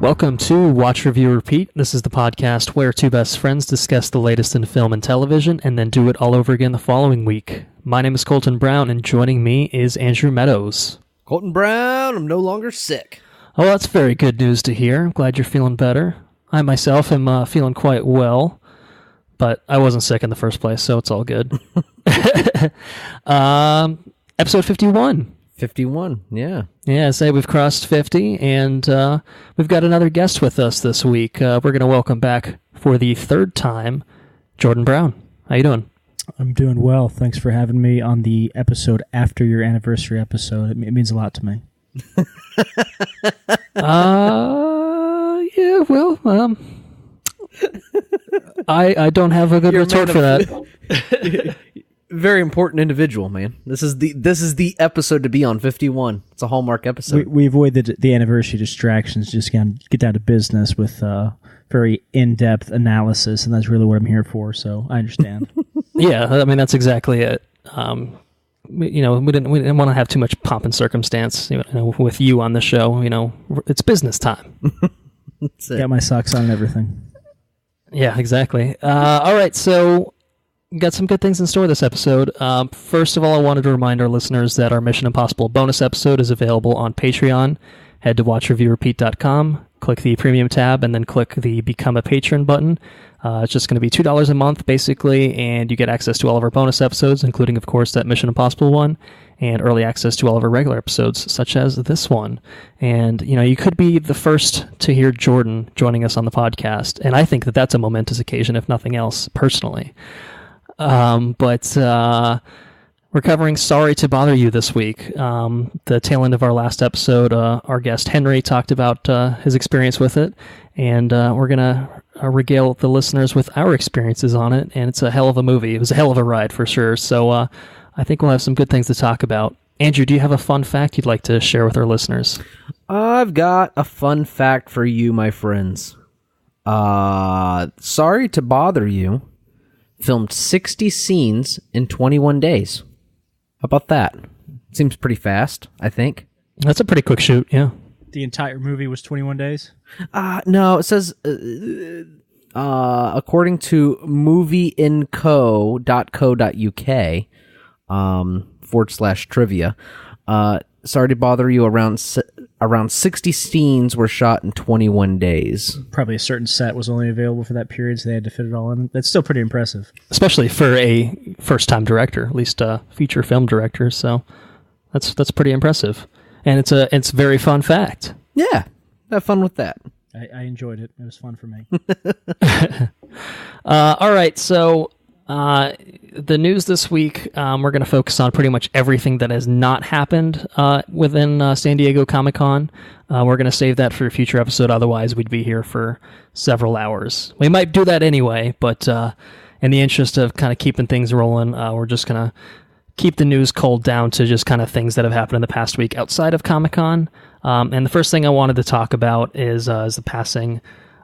Welcome to Watch, Review, Repeat. This is the podcast where two best friends discuss the latest in film and television and then do it all over again the following week. My name is Colton Brown, and joining me is Andrew Meadows. Colton Brown, I'm no longer sick. Oh, that's very good news to hear. I'm glad you're feeling better. I myself am feeling quite well, but I wasn't sick in the first place, so it's all good. Episode 51. 51, yeah. Yeah, say we've crossed 50, and we've got another guest with us this week. We're going to welcome back for the third time, Jordan Brown. How you doing? I'm doing well. Thanks for having me on the episode after your anniversary episode. It means a lot to me. Yeah, well, I don't have a good retort for that. Very important individual, man. This is the episode to be on, 51. It's a Hallmark episode. We avoid the anniversary distractions, just get down to business with very in-depth analysis, and that's really what I'm here for, so I understand. Yeah, I mean, that's exactly it. We didn't want to have too much pomp and circumstance, with you on the show. It's business time. That's it. Got my socks on and everything. Yeah, exactly. All right, so got some good things in store this episode. First of all, I wanted to remind our listeners that our Mission Impossible bonus episode is available on Patreon. Head to watchreviewrepeat.com, click the premium tab, and then click the Become a Patron button. It's just going to be $2 a month, basically, and you get access to all of our bonus episodes, including, of course, that Mission Impossible one, and early access to all of our regular episodes, such as this one. And, you could be the first to hear Jordan joining us on the podcast, and I think that that's a momentous occasion, if nothing else, personally. But we're covering Sorry to Bother You this week. The tail end of our last episode, our guest Henry talked about his experience with it, and we're going to regale the listeners with our experiences on it, and it's a hell of a movie. It was a hell of a ride for sure, so I think we'll have some good things to talk about. Andrew, do you have a fun fact you'd like to share with our listeners? I've got a fun fact for you, my friends. Sorry to Bother You filmed 60 scenes in 21 days. How about that? Seems pretty fast, I think. That's a pretty quick shoot, yeah. The entire movie was 21 days? No, it says, according to movieinco.co.uk, /trivia, Sorry to Bother You, around 60 scenes were shot in 21 days. Probably a certain set was only available for that period, so they had to fit it all in. That's still pretty impressive. Especially for a first-time director, at least a feature film director, so that's pretty impressive. And it's a very fun fact. Yeah, have fun with that. I enjoyed it. It was fun for me. All right, so the news this week, we're going to focus on pretty much everything that has not happened within San Diego Comic-Con. We're going to save that for a future episode, otherwise we'd be here for several hours. We might do that anyway, but in the interest of kind of keeping things rolling, we're just going to keep the news cold down to just kind of things that have happened in the past week outside of Comic-Con. And the first thing I wanted to talk about is the passing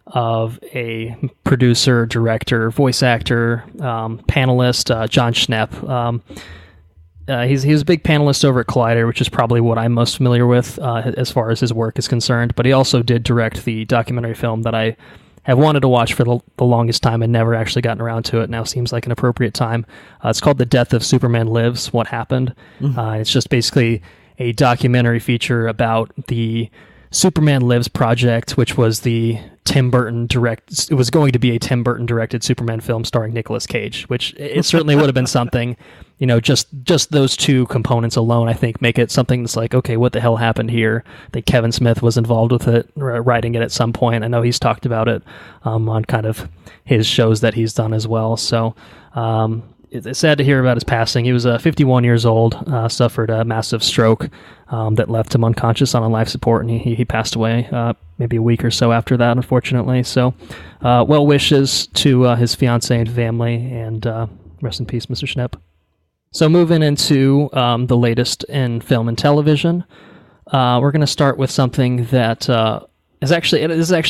of a producer, director, voice actor, panelist, Jon Schnepp. He was a big panelist over at Collider, which is probably what I'm most familiar with as far as his work is concerned. But he also did direct the documentary film that I have wanted to watch for the longest time and never actually gotten around to it. Now seems like an appropriate time. It's called The Death of Superman Lives, What Happened. Mm-hmm. It's just basically a documentary feature about the Superman Lives project, which was the Tim Burton it was going to be a Tim Burton directed Superman film starring Nicolas Cage, which it certainly would have been something. Just those two components alone, I think, make it something that's like, okay, what the hell happened here? I think Kevin Smith was involved with it, writing it at some point. I know he's talked about it on kind of his shows that he's done as well. So it's sad to hear about his passing. He was 51 years old, suffered a massive stroke that left him unconscious on life support, and he passed away maybe a week or so after that, unfortunately. So well wishes to his fiancée and family, and rest in peace, Mr. Schnepp. So moving into the latest in film and television, we're going to start with something that is actually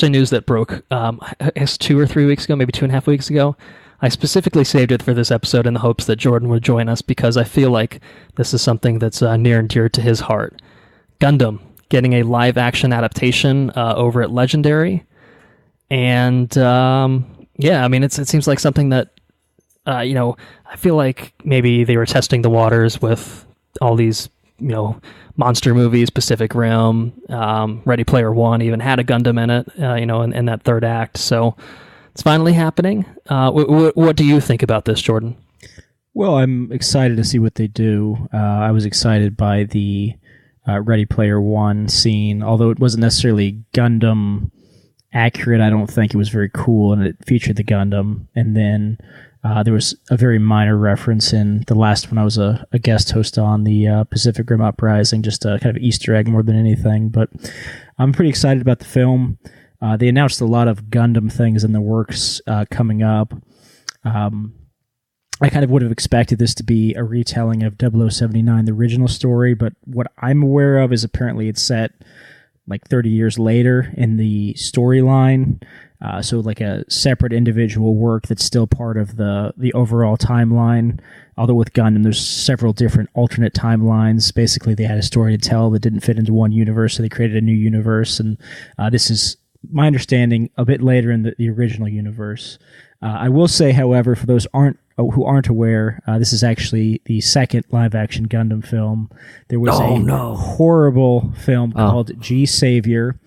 news that broke I guess 2 or 3 weeks ago, maybe 2.5 weeks ago. I specifically saved it for this episode in the hopes that Jordan would join us because I feel like this is something that's near and dear to his heart. Gundam getting a live-action adaptation over at Legendary. And, yeah, I mean, it seems like something that, you know, I feel like maybe they were testing the waters with all these, you know, monster movies. Pacific Rim, Ready Player One even had a Gundam in it, you know, in that third act. So it's finally happening. What do you think about this, Jordan? Well, I'm excited to see what they do. I was excited by the Ready Player One scene, although it wasn't necessarily Gundam accurate. I don't think it was very cool, and it featured the Gundam. And then there was a very minor reference in the last one I was a guest host on, the Pacific Rim Uprising, just a kind of Easter egg more than anything. But I'm pretty excited about the film. They announced a lot of Gundam things in the works coming up. I kind of would have expected this to be a retelling of 0079, the original story, but what I'm aware of is apparently it's set like 30 years later in the storyline, so like a separate individual work that's still part of the overall timeline. Although with Gundam, there's several different alternate timelines. Basically, they had a story to tell that didn't fit into one universe, so they created a new universe, and this is, my understanding, a bit later in the original universe. I will say, however, for those who aren't aware, this is actually the second live-action Gundam film. There was horrible film called G Savior.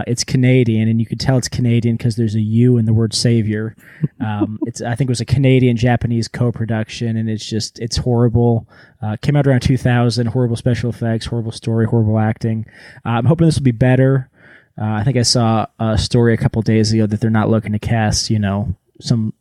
It's Canadian, and you can tell it's Canadian because there's a U in the word savior. I think it was a Canadian-Japanese co-production, and it's horrible. Came out around 2000, horrible special effects, horrible story, horrible acting. I'm hoping this will be better. I think I saw a story a couple days ago that they're not looking to cast, you know, some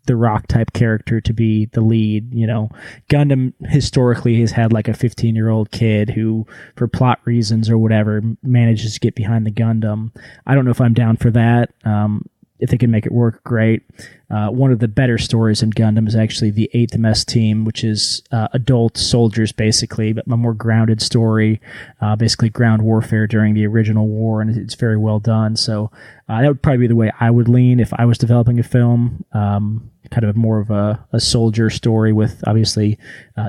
The Rock type character to be the lead. You know, Gundam historically has had like a 15-year-old kid who, for plot reasons or whatever, manages to get behind the Gundam. I don't know if I'm down for that. If they can make it work, great. One of the better stories in Gundam is actually the 8th MS team, which is adult soldiers, basically, but a more grounded story, basically ground warfare during the original war, and it's very well done. So that would probably be the way I would lean if I was developing a film, kind of more of a soldier story with, obviously,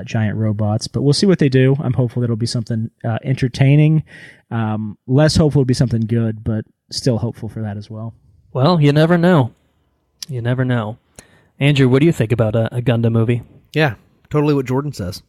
giant robots. But we'll see what they do. I'm hopeful it'll be something entertaining. Less hopeful it'll be something good, but still hopeful for that as well. Well, you never know. You never know. Andrew, what do you think about a Gundam movie? Yeah, totally what Jordan says.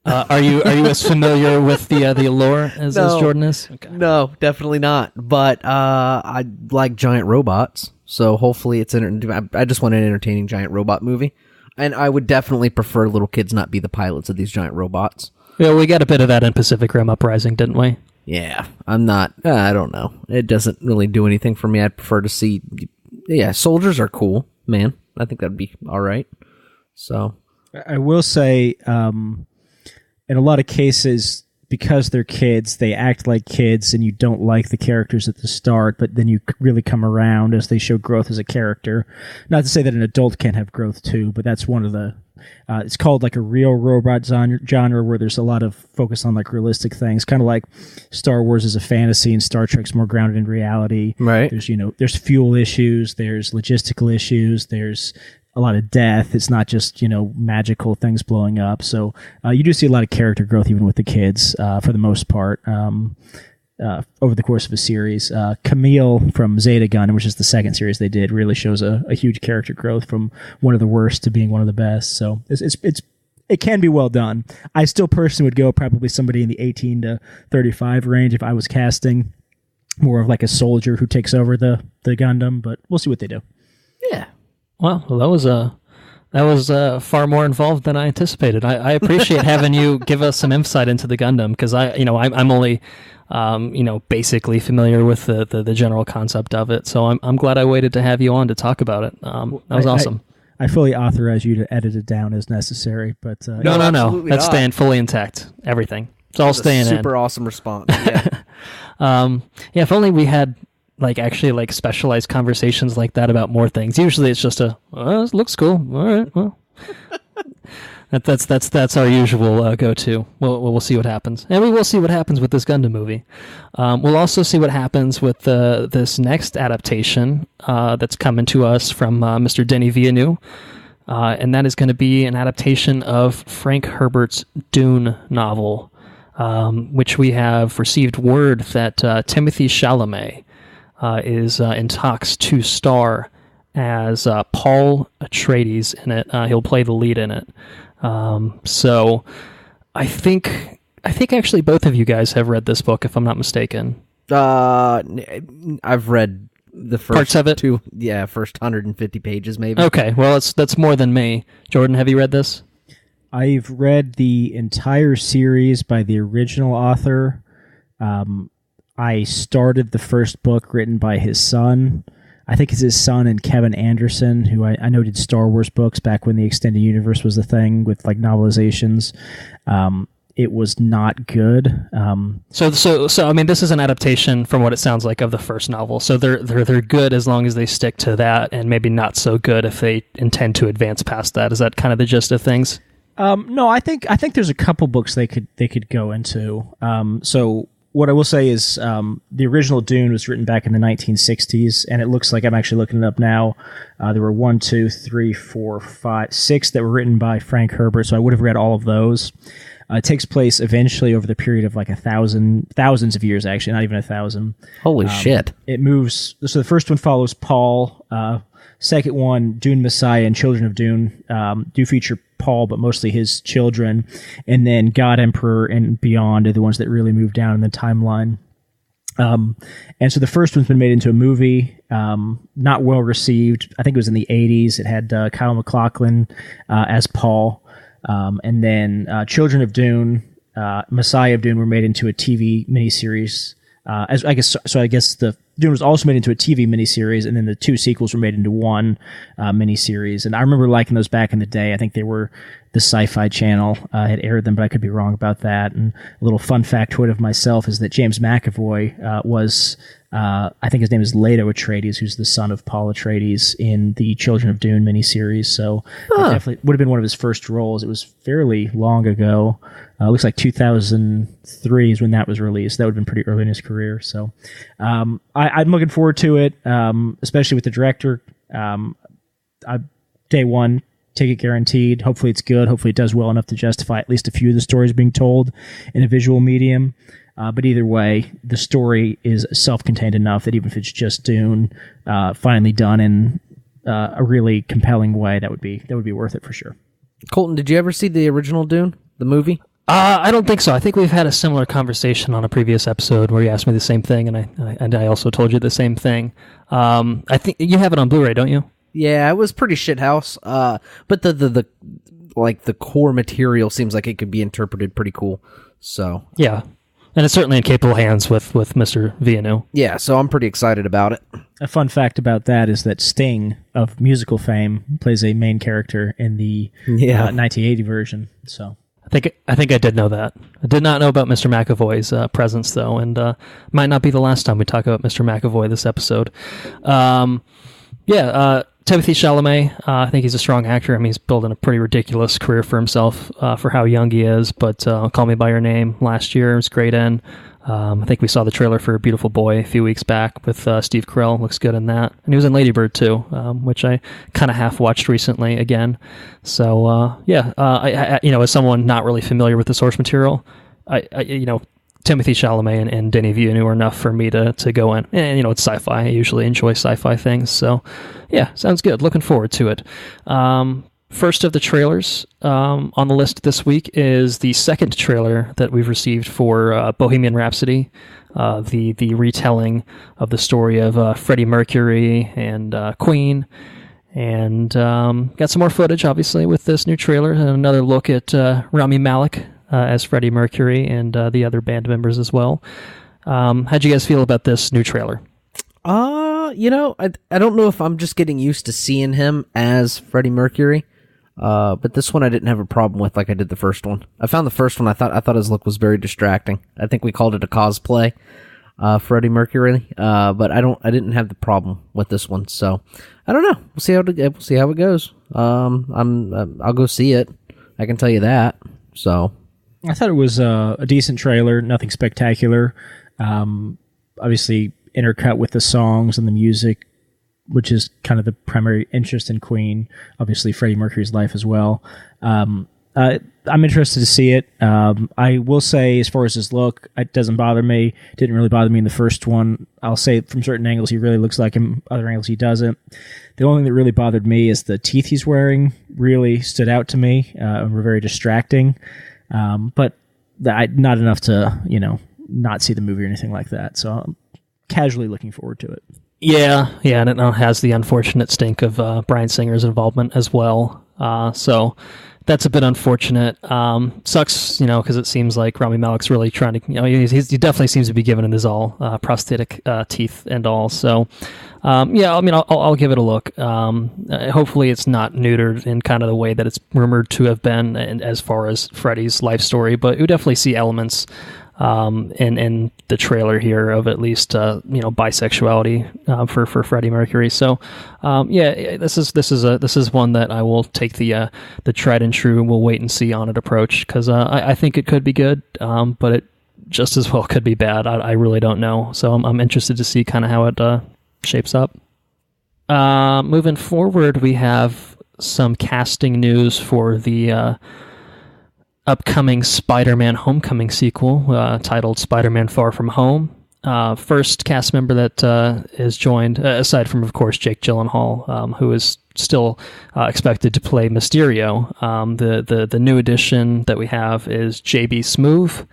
Are you as familiar with the lore as Jordan is? Okay. No, definitely not. But I like giant robots, so hopefully it's I just want an entertaining giant robot movie, and I would definitely prefer little kids not be the pilots of these giant robots. Yeah, we got a bit of that in Pacific Rim Uprising, didn't we? Yeah, I'm not. I don't know. It doesn't really do anything for me. I'd prefer to see. Yeah, soldiers are cool, man. I think that'd be all right. So, I will say, in a lot of cases, because they're kids, they act like kids, and you don't like the characters at the start, but then you really come around as they show growth as a character. Not to say that an adult can't have growth too, but that's one of the. It's called like a real robot genre where there's a lot of focus on like realistic things, kind of like Star Wars is a fantasy and Star Trek's more grounded in reality. Right. There's fuel issues, there's logistical issues, there's a lot of death. It's not just, magical things blowing up. So you do see a lot of character growth even with the kids for the most part. Over the course of a series. Camille from Zeta Gun, which is the second series they did, really shows a huge character growth from one of the worst to being one of the best. So it can be well done. I still personally would go probably somebody in the 18 to 35 range if I was casting more of like a soldier who takes over the Gundam, but we'll see what they do. Yeah. Well, that was far more involved than I anticipated. I appreciate having you give us some insight into the Gundam, because I'm only basically familiar with the general concept of it. So I'm glad I waited to have you on to talk about it. That was awesome. I fully authorize you to edit it down as necessary, but no, that's staying fully intact. Everything. It's all staying in. Super awesome response. Yeah. If only we had actually specialized conversations like that about more things. Usually it's just it looks cool. All right, well. That's our usual go-to. We'll see what happens, and we will see what happens with this Gundam movie. We'll also see what happens with this next adaptation that's coming to us from Mr. Denis Villeneuve, and that is going to be an adaptation of Frank Herbert's Dune novel. which we have received word that Timothee Chalamet is in talks to star as Paul Atreides in it. He'll play the lead in it. So I think actually both of you guys have read this book, if I'm not mistaken. I've read the first parts of it. First 150 pages maybe. Okay, well that's more than me. Jordan, have you read this? I've read the entire series by the original author. I started the first book written by his son. I think it's his son and Kevin Anderson, who I know did Star Wars books back when the extended universe was a thing with like novelizations. It was not good. So I mean, this is an adaptation from what it sounds like of the first novel. So they're good as long as they stick to that, and maybe not so good if they intend to advance past that. Is that kind of the gist of things? No, I think there's a couple books they could go into. So what I will say is the original Dune was written back in the 1960s, and it looks like, I'm actually looking it up now, there were 1, 2, 3, 4, 5, 6 that were written by Frank Herbert, so I would have read all of those. It takes place eventually over the period of like thousands of years, actually, not even 1,000. Holy shit. It moves, so the first one follows Paul, second one, Dune Messiah and Children of Dune, do feature Paul, but mostly his children, and then God Emperor and beyond are the ones that really move down in the timeline. And so the first one's been made into a movie, not well received. I think it was in the 80s. It had Kyle MacLachlan as Paul. And then Children of Dune, Messiah of Dune were made into a TV miniseries. I guess the Dune was also made into a TV miniseries, and then the two sequels were made into one miniseries. And I remember liking those back in the day. I think they were the Sci-Fi Channel had aired them, but I could be wrong about that. And a little fun factoid of myself is that James McAvoy was, I think his name is Leto Atreides, who's the son of Paul Atreides in the Children of Dune miniseries. So it definitely would have been one of his first roles. It was fairly long ago. Looks like 2003 is when that was released. That would have been pretty early in his career. So I'm looking forward to it, especially with the director. Day one, ticket guaranteed. Hopefully it's good. Hopefully it does well enough to justify at least a few of the stories being told in a visual medium. But either way, the story is self-contained enough that even if it's just Dune, finally done in a really compelling way, that would be worth it for sure. Colton, did you ever see the original Dune, the movie? I don't think so. I think we've had a similar conversation on a previous episode where you asked me the same thing, and I also told you the same thing. I think you have it on Blu-ray, don't you? Yeah, it was pretty shithouse. But the core material seems like it could be interpreted pretty cool. So yeah, and it's certainly in capable hands with Mr. Villeneuve. Yeah, so I'm pretty excited about it. A fun fact about that is that Sting of musical fame plays a main character in the 1980 version. So I think I did know that. I did not know about Mr. McAvoy's presence, though, and might not be the last time we talk about Mr. McAvoy this episode. Timothee Chalamet, I think he's a strong actor. I mean, he's building a pretty ridiculous career for himself for how young he is, but Call Me By Your Name last year was great in. I think we saw the trailer for Beautiful Boy a few weeks back with Steve Carell. Looks good in that. And he was in Lady Bird, too, which I kind of half-watched recently again. So, I as someone not really familiar with the source material, Timothee Chalamet and Denis Villeneuve are enough for me to go in. And, it's sci-fi. I usually enjoy sci-fi things. So, yeah, sounds good. Looking forward to it. First of the trailers on the list this week is the second trailer that we've received for Bohemian Rhapsody, the retelling of the story of Freddie Mercury and Queen. And got some more footage, obviously, with this new trailer, and another look at Rami Malek as Freddie Mercury and the other band members as well. How'd you guys feel about this new trailer? I don't know if I'm just getting used to seeing him as Freddie Mercury. But this one I didn't have a problem with like I did the first one. I found the first one, I thought his look was very distracting. I think we called it a cosplay, Freddie Mercury. But I didn't have the problem with this one. So I don't know. We'll see how it goes. I'll go see it. I can tell you that. So I thought it was a decent trailer, nothing spectacular. Obviously intercut with the songs and the music, which is kind of the primary interest in Queen. Obviously Freddie Mercury's life as well. I'm interested to see it. I will say, as far as his look, it doesn't bother me. It didn't really bother me in the first one. I'll say from certain angles he really looks like him, other angles he doesn't. The only thing that really bothered me is the teeth he's wearing really stood out to me and were very distracting. But not enough to, not see the movie or anything like that. So I'm casually looking forward to it. Yeah, and it has the unfortunate stink of Bryan Singer's involvement as well. So that's a bit unfortunate. Sucks, because it seems like Rami Malek's really trying to, he definitely seems to be giving it his all, prosthetic teeth and all. So, I'll give it a look. Hopefully it's not neutered in kind of the way that it's rumored to have been as far as Freddy's life story, but we definitely see elements in the trailer here of at least bisexuality for Freddie Mercury. So this is one that I will take the tried and true. We'll wait and see on it approach, because I think it could be good, but it just as well could be bad. I really don't know. So I'm interested to see kind of how it shapes up. Moving forward, we have some casting news for the upcoming Spider-Man Homecoming sequel, titled Spider-Man Far From Home. First cast member that is joined, aside from, of course, Jake Gyllenhaal, who is still expected to play Mysterio. The new addition that we have is J.B. Smoove.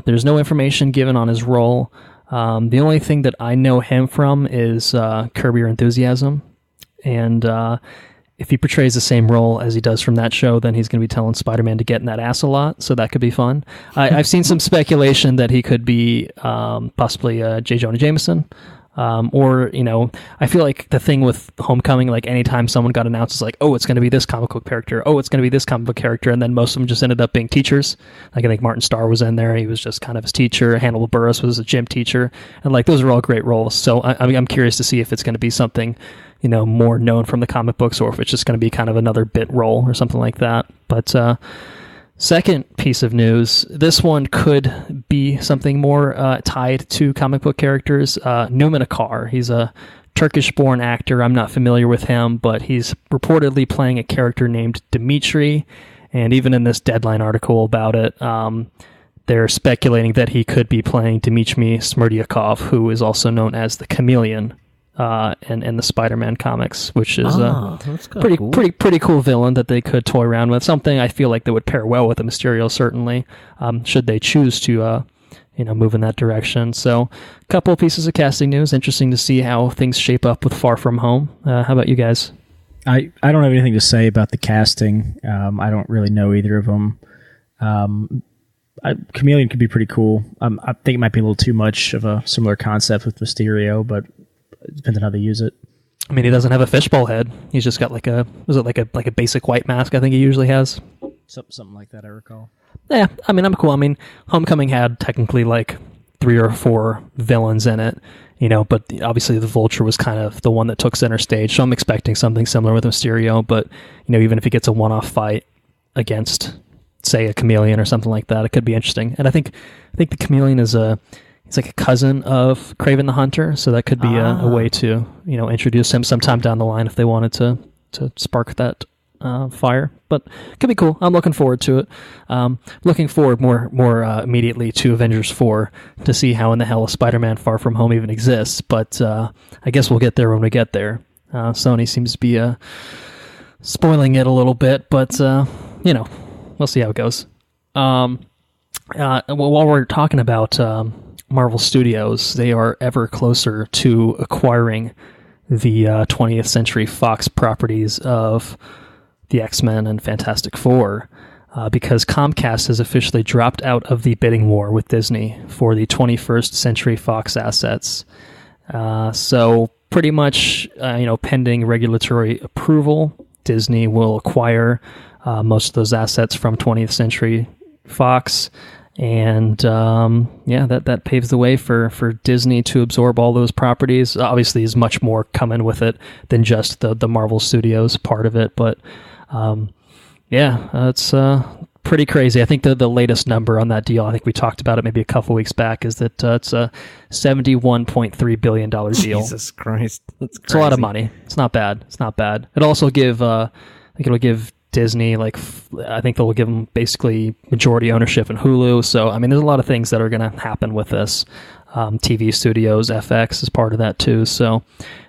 There's no information given on his role. The only thing that I know him from is Curb Your Enthusiasm, and if he portrays the same role as he does from that show, then he's going to be telling Spider-Man to get in that ass a lot, so that could be fun. I've seen some speculation that he could be possibly J. Jonah Jameson, or, I feel like the thing with Homecoming, like anytime someone got announced, it's like, oh, it's going to be this comic book character, oh, it's going to be this comic book character, and then most of them just ended up being teachers. Like, I think Martin Starr was in there, he was just kind of his teacher, Hannibal Buress was a gym teacher, and like, those are all great roles, so I'm curious to see if it's going to be something more known from the comic books, or if it's just going to be kind of another bit role or something like that. But second piece of news, this one could be something more tied to comic book characters. Numan Acar, he's a Turkish-born actor. I'm not familiar with him, but he's reportedly playing a character named Dimitri, and even in this Deadline article about it, they're speculating that he could be playing Dmitry Smerdyakov, who is also known as the Chameleon in the Spider-Man comics, which is a pretty cool villain that they could toy around with. Something I feel like that would pair well with the Mysterio, certainly, should they choose to move in that direction. So, a couple of pieces of casting news. Interesting to see how things shape up with Far From Home. How about you guys? I don't have anything to say about the casting. I don't really know either of them. Chameleon could be pretty cool. I think it might be a little too much of a similar concept with Mysterio, but it depends on how they use it. I mean, he doesn't have a fishbowl head. He's just got like a basic white mask, I think he usually has. Something like that, I recall. Yeah, I mean, I'm cool. I mean, Homecoming had technically like 3 or 4 villains in it, but obviously the Vulture was kind of the one that took center stage, so I'm expecting something similar with Mysterio, but, even if he gets a one-off fight against, say, a Chameleon or something like that, it could be interesting. And I think the Chameleon is he's like a cousin of Kraven the Hunter, so that could be a way to, introduce him sometime down the line if they wanted to spark that fire. But it could be cool. I'm looking forward to it. Looking forward more immediately to Avengers 4 to see how in the hell Spider-Man Far From Home even exists. But I guess we'll get there when we get there. Sony seems to be spoiling it a little bit, but we'll see how it goes. While we're talking about Marvel Studios, they are ever closer to acquiring the 20th Century Fox properties of the X-Men and Fantastic Four, because Comcast has officially dropped out of the bidding war with Disney for the 21st Century Fox assets. So pretty much, pending regulatory approval, Disney will acquire most of those assets from 20th Century Fox. And that paves the way for Disney to absorb all those properties. Obviously, there's much more coming with it than just the Marvel Studios part of it. But it's pretty crazy. I think the latest number on that deal, I think we talked about it maybe a couple weeks back, is that it's a $71.3 billion deal. Jesus Christ. That's crazy. It's a lot of money. It's not bad. It'll also give, I think it'll give Disney. I think they'll give them basically majority ownership in Hulu. So, I mean, there's a lot of things that are going to happen with this. TV studios, FX is part of that too. So,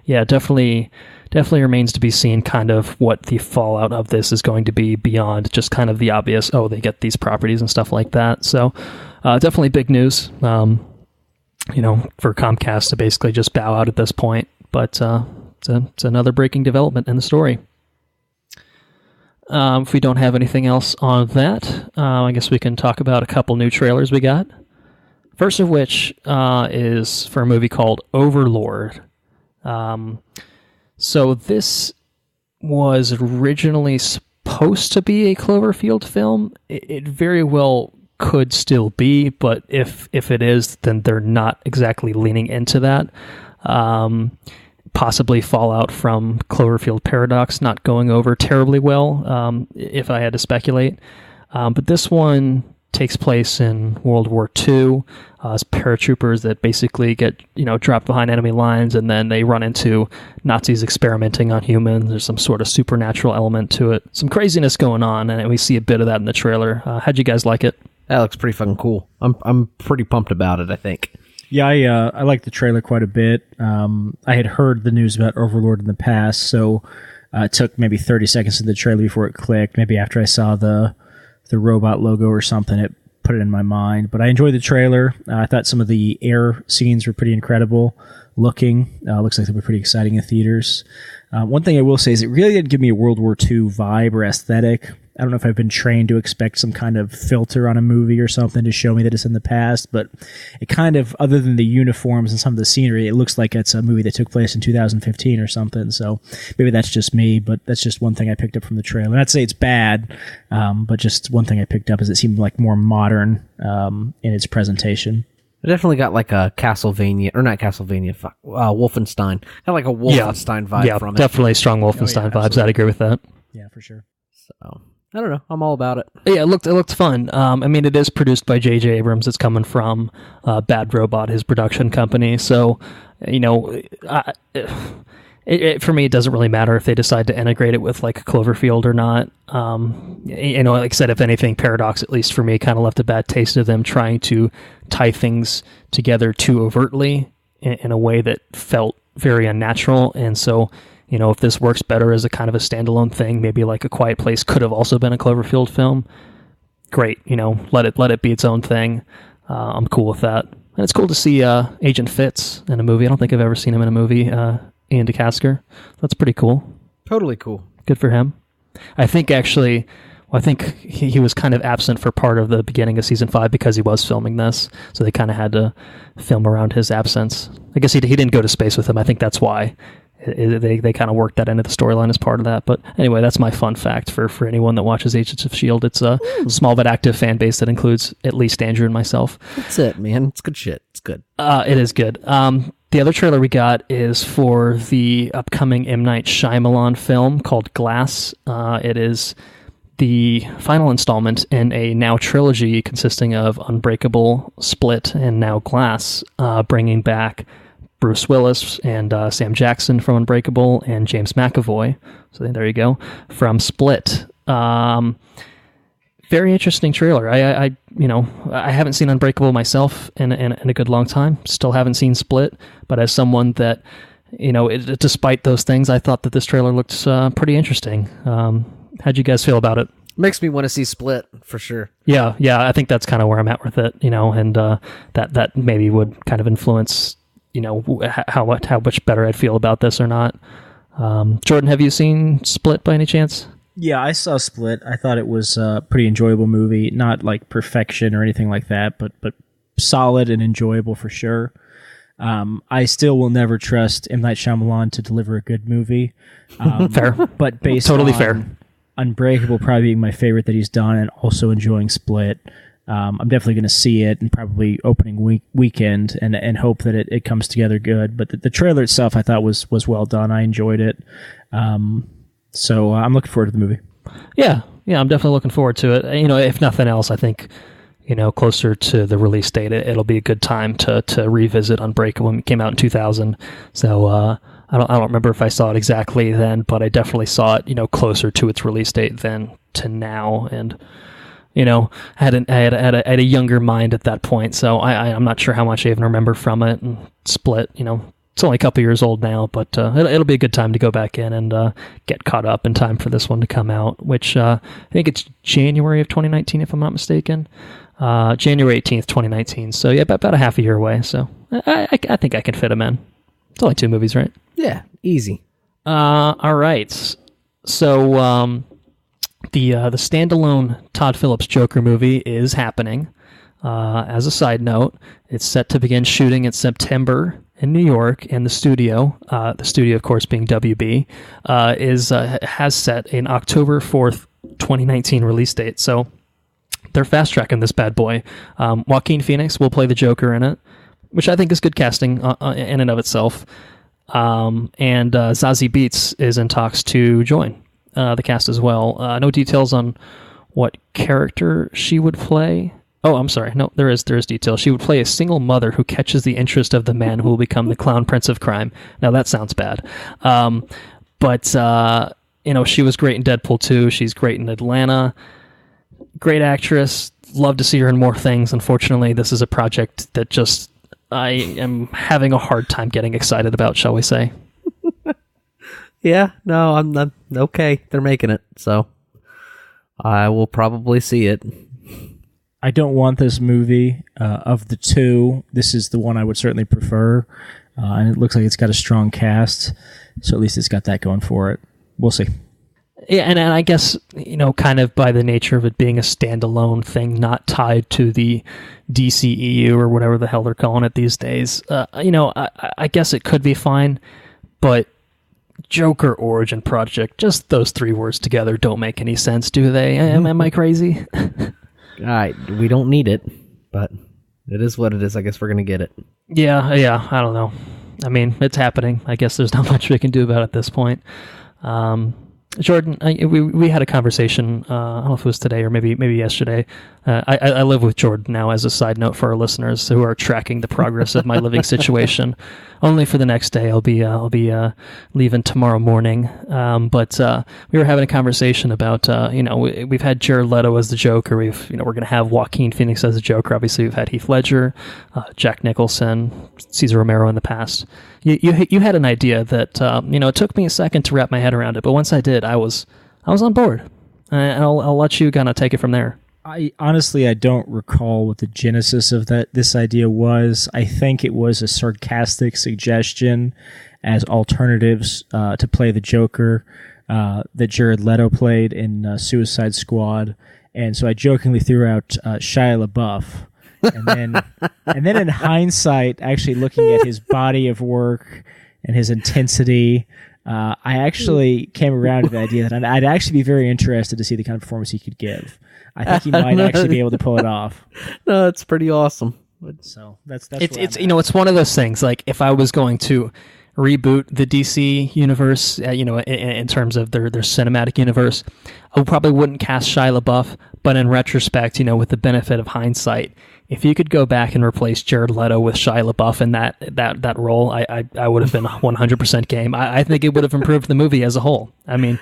yeah, definitely remains to be seen kind of what the fallout of this is going to be beyond just kind of the obvious, they get these properties and stuff like that. So, definitely big news, for Comcast to basically just bow out at this point. But it's another breaking development in the story. If we don't have anything else on that, I guess we can talk about a couple new trailers we got. First of which is for a movie called Overlord. So this was originally supposed to be a Cloverfield film. It very well could still be, but if it is, then they're not exactly leaning into that. Possibly fallout from Cloverfield Paradox not going over terribly well, if I had to speculate. But this one takes place in World War II. It's paratroopers that basically get, dropped behind enemy lines, and then they run into Nazis experimenting on humans. There's some sort of supernatural element to it. Some craziness going on, and we see a bit of that in the trailer. How'd you guys like it? That looks pretty fucking cool. I'm pretty pumped about it, I think. Yeah, I like the trailer quite a bit. I had heard the news about Overlord in the past, so it took maybe 30 seconds of the trailer before it clicked. Maybe after I saw the robot logo or something, it put it in my mind. But I enjoyed the trailer. I thought some of the air scenes were pretty incredible looking. Looks like they'll be pretty exciting in theaters. One thing I will say is it really did give me a World War II vibe or aesthetic. I don't know if I've been trained to expect some kind of filter on a movie or something to show me that it's in the past, but it kind of, other than the uniforms and some of the scenery, it looks like it's a movie that took place in 2015 or something. So maybe that's just me, but that's just one thing I picked up from the trailer. Not to say it's bad, but just one thing I picked up is it seemed like more modern in its presentation. It definitely got like a Castlevania, or not Castlevania, Wolfenstein. Got like a Wolfenstein vibe from it. Yeah, definitely strong Wolfenstein vibes. I'd agree with that. Yeah, for sure. So, I don't know. I'm all about it. Yeah, it looked fun. I mean, it is produced by J.J. Abrams. It's coming from Bad Robot, his production company. So, for me, it doesn't really matter if they decide to integrate it with like Cloverfield or not. Like I said, if anything, Paradox, at least for me, kind of left a bad taste of them trying to tie things together too overtly in a way that felt very unnatural. And so, if this works better as a kind of a standalone thing, maybe like A Quiet Place could have also been a Cloverfield film. Great, let it be its own thing. I'm cool with that. And it's cool to see Agent Fitz in a movie. I don't think I've ever seen him in a movie. Ian DeCasker. That's pretty cool. Totally cool. Good for him. I think he was kind of absent for part of the beginning of season 5 because he was filming this, so they kind of had to film around his absence. I guess he didn't go to space with him. I think that's why. They kind of worked that into the storyline as part of that. But anyway, that's my fun fact for anyone that watches Agents of S.H.I.E.L.D. It's a small but active fan base that includes at least Andrew and myself. That's it, man. It's good shit. It's good. It is good. The other trailer we got is for the upcoming M. Night Shyamalan film called Glass. It is the final installment in a now trilogy consisting of Unbreakable, Split, and now Glass, bringing back Bruce Willis and Sam Jackson from Unbreakable and James McAvoy. So there you go. From Split. Very interesting trailer. I haven't seen Unbreakable myself in a good long time. Still haven't seen Split, but as someone that, despite those things, I thought that this trailer looked pretty interesting. How'd you guys feel about it? Makes me want to see Split for sure. Yeah, I think that's kind of where I'm at with it. And that maybe would kind of influence, how much better I'd feel about this or not. Jordan, have you seen Split by any chance? Yeah, I saw Split. I thought it was a pretty enjoyable movie. Not like perfection or anything like that, but solid and enjoyable for sure. I still will never trust M. Night Shyamalan to deliver a good movie. Fair. But based totally on fair. Unbreakable probably being my favorite that he's done and also enjoying Split, I'm definitely going to see it and probably opening weekend and hope that it comes together good. But the trailer itself I thought was well done. I enjoyed it. So I'm looking forward to the movie. Yeah, I'm definitely looking forward to it. If nothing else, I think, closer to the release date, it'll be a good time to revisit Unbreakable when it came out in 2000. So I don't remember if I saw it exactly then, but I definitely saw it, closer to its release date than to now. And, I had a younger mind at that point, so I'm not sure how much I even remember from it. And Split, it's only a couple years old now, but it'll be a good time to go back in and get caught up in time for this one to come out, which I think it's January of 2019, if I'm not mistaken. January 18th, 2019. So yeah, about a half a year away. So I think I can fit them in. It's only 2 movies, right? Yeah, easy. All right. So the standalone Todd Phillips Joker movie is happening. As a side note, it's set to begin shooting in September in New York, and the studio, of course, being WB, has set an October 4th, 2019 release date. So they're fast tracking this bad boy. Joaquin Phoenix will play the Joker in it, which I think is good casting in and of itself. And Zazie Beetz is in talks to join the cast as well. No details on what character she would play. Oh, I'm sorry. No, there is details. She would play a single mother who catches the interest of the man who will become the clown prince of crime. Now that sounds bad. But she was great in Deadpool 2. She's great in Atlanta. Great actress. Love to see her in more things. Unfortunately, this is a project that just I am having a hard time getting excited about, shall we say. Yeah, no, I'm okay. They're making it, so I will probably see it. I don't want this movie. Of the 2, this is the one I would certainly prefer. And it looks like it's got a strong cast, so at least it's got that going for it. We'll see. Yeah, and I guess, kind of by the nature of it being a standalone thing, not tied to the DCEU or whatever the hell they're calling it these days, I guess it could be fine, but Joker Origin Project, just those 3 words together don't make any sense, do they? Am I crazy? We don't need it, but it is what it is. I guess we're going to get it. Yeah, I don't know. I mean, it's happening. I guess there's not much we can do about it at this point. Jordan, we had a conversation, I don't know if it was today or maybe yesterday. I live with Jordan now, as a side note for our listeners who are tracking the progress of my living situation. Only for the next day. I'll be leaving tomorrow morning. But we were having a conversation about we've had Jared Leto as the Joker. We're going to have Joaquin Phoenix as the Joker. Obviously, we've had Heath Ledger, Jack Nicholson, Cesar Romero in the past. You had an idea that it took me a second to wrap my head around it, but once I did, I was on board. And I'll let you kind of take it from there. I don't recall what the genesis of this idea was. I think it was a sarcastic suggestion as alternatives to play the Joker that Jared Leto played in Suicide Squad, and so I jokingly threw out Shia LaBeouf. And then in hindsight, actually looking at his body of work and his intensity, I actually came around to the idea that I'd actually be very interested to see the kind of performance he could give. I think he might actually be able to pull it off. No, that's pretty awesome. So that's it's it's one of those things. Like, if I was going to reboot the DC universe, in terms of their cinematic universe, I probably wouldn't cast Shia LaBeouf. But in retrospect, with the benefit of hindsight, if you could go back and replace Jared Leto with Shia LaBeouf in that role, I would have been 100% game. I think it would have improved the movie as a whole. I mean,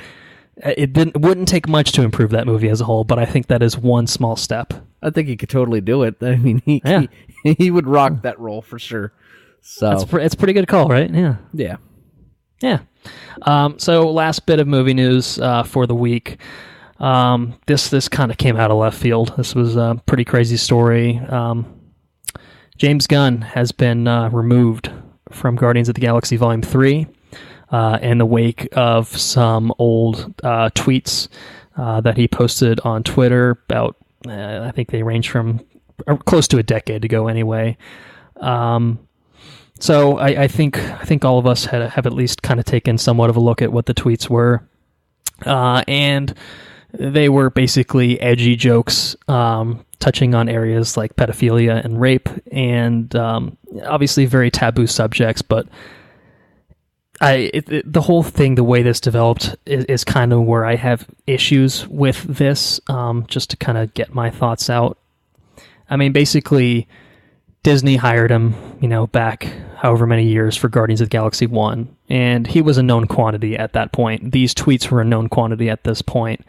wouldn't take much to improve that movie as a whole, but I think that is one small step. I think he could totally do it. I mean, he would rock that role for sure. So it's a pretty good call, right? Yeah. So last bit of movie news for the week. This kind of came out of left field. This was a pretty crazy story. James Gunn has been removed from Guardians of the Galaxy Volume 3 in the wake of some old tweets that he posted on Twitter about, I think they range from close to a decade ago anyway. So I think all of us have at least kind of taken somewhat of a look at what the tweets were. And they were basically edgy jokes, touching on areas like pedophilia and rape, and obviously very taboo subjects. But the whole thing, the way this developed, is kind of where I have issues with this. Just to kind of get my thoughts out. I mean, basically, Disney hired him, back however many years for Guardians of the Galaxy 1, and he was a known quantity at that point. These tweets were a known quantity at this point.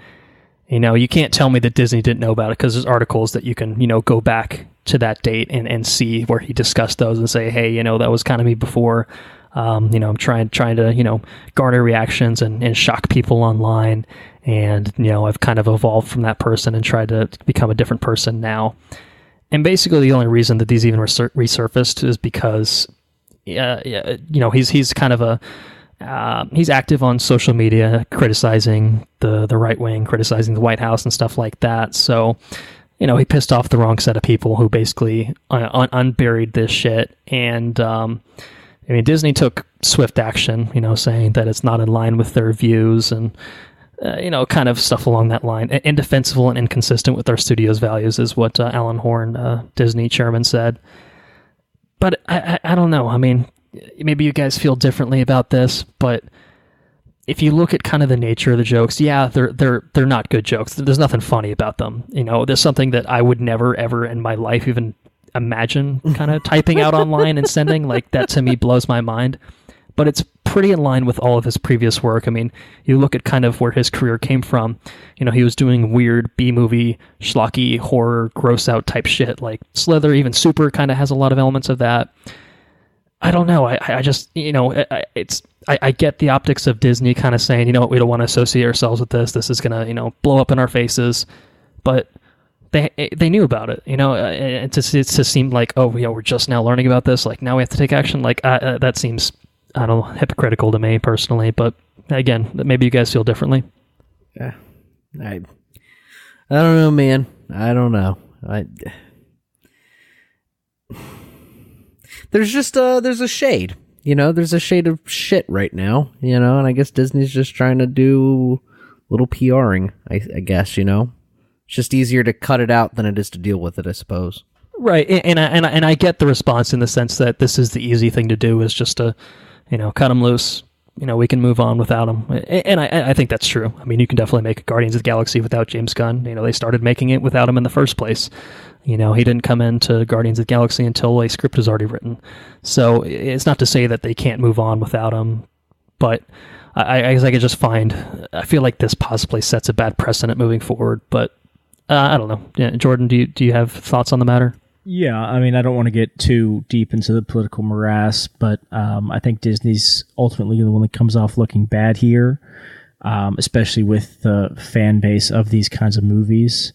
You know, you can't tell me that Disney didn't know about it, because there's articles that you can, you know, go back to that date and see where he discussed those and say, hey, you know, that was kind of me before. You know, I'm trying to, you know, garner reactions and shock people online. And, you know, I've kind of evolved from that person and tried to become a different person now. And basically the only reason that these even resurfaced is because, you know, he's kind of he's active on social media, criticizing the right wing, criticizing the White House and stuff like that. So, you know, he pissed off the wrong set of people who basically unburied this shit. And, I mean, Disney took swift action, you know, saying that it's not in line with their views and, you know, kind of stuff along that line. Indefensible and inconsistent with our studio's values is what Alan Horn, Disney chairman, said. But I don't know. I mean, maybe you guys feel differently about this, but if you look at kind of the nature of the jokes, yeah, they're not good jokes. There's nothing funny about them. You know, there's something that I would never, ever in my life even imagine kind of typing out online and sending. Like, that to me blows my mind. But it's pretty in line with all of his previous work. I mean, you look at kind of where his career came from. You know, he was doing weird B-movie, schlocky, horror, gross-out type shit. Like Slither, even Super kind of has a lot of elements of that. I don't know. I just, you know, I get the optics of Disney kind of saying, you know what, we don't want to associate ourselves with this. This is going to, you know, blow up in our faces. But they knew about it, you know. It just seemed like, oh, you know, we're just now learning about this. Like, now we have to take action. Like, that seems, I don't know, hypocritical to me personally. But again, maybe you guys feel differently. Yeah, I don't know, man. I don't know. There's just there's a shade, you know. There's a shade of shit right now, you know. And I guess Disney's just trying to do little PRing. I guess, you know. It's just easier to cut it out than it is to deal with it, I suppose. Right, and I get the response in the sense that this is the easy thing to do, is just to, you know, cut him loose. You know, we can move on without him. And I think that's true. I mean, you can definitely make Guardians of the Galaxy without James Gunn. You know, they started making it without him in the first place. You know, he didn't come into Guardians of the Galaxy until a script was already written. So it's not to say that they can't move on without him, but I feel like this possibly sets a bad precedent moving forward. But I don't know. Yeah, Jordan, do you have thoughts on the matter? Yeah, I mean, I don't want to get too deep into the political morass, but I think Disney's ultimately the one that comes off looking bad here, especially with the fan base of these kinds of movies.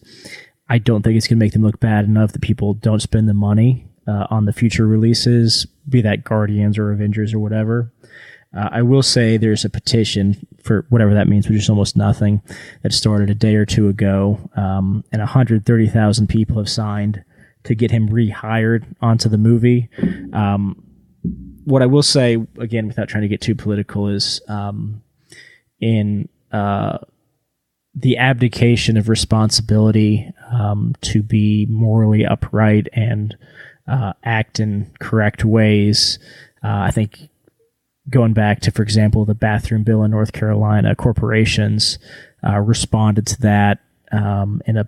I don't think it's going to make them look bad enough that people don't spend the money on the future releases, be that Guardians or Avengers or whatever. I will say there's a petition for whatever that means, which is almost nothing, that started a day or two ago, and 130,000 people have signed to get him rehired onto the movie. What I will say, again, without trying to get too political, is in the abdication of responsibility to be morally upright and act in correct ways, I think going back to, for example, the bathroom bill in North Carolina, corporations responded to that in a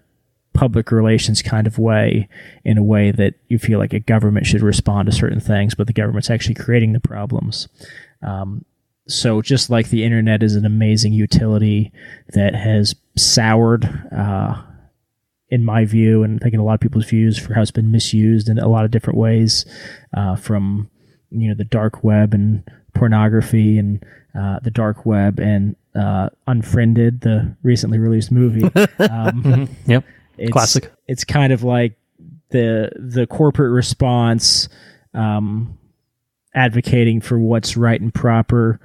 public relations kind of way, in a way that you feel like a government should respond to certain things, but the government's actually creating the problems. So just like the internet is an amazing utility that has soured, in my view, and I think in a lot of people's views, for how it's been misused in a lot of different ways, from, you know, the dark web and pornography and the dark web and Unfriended, the recently released movie. Yep. Classic. It's kind of like the corporate response, advocating for what's right and proper,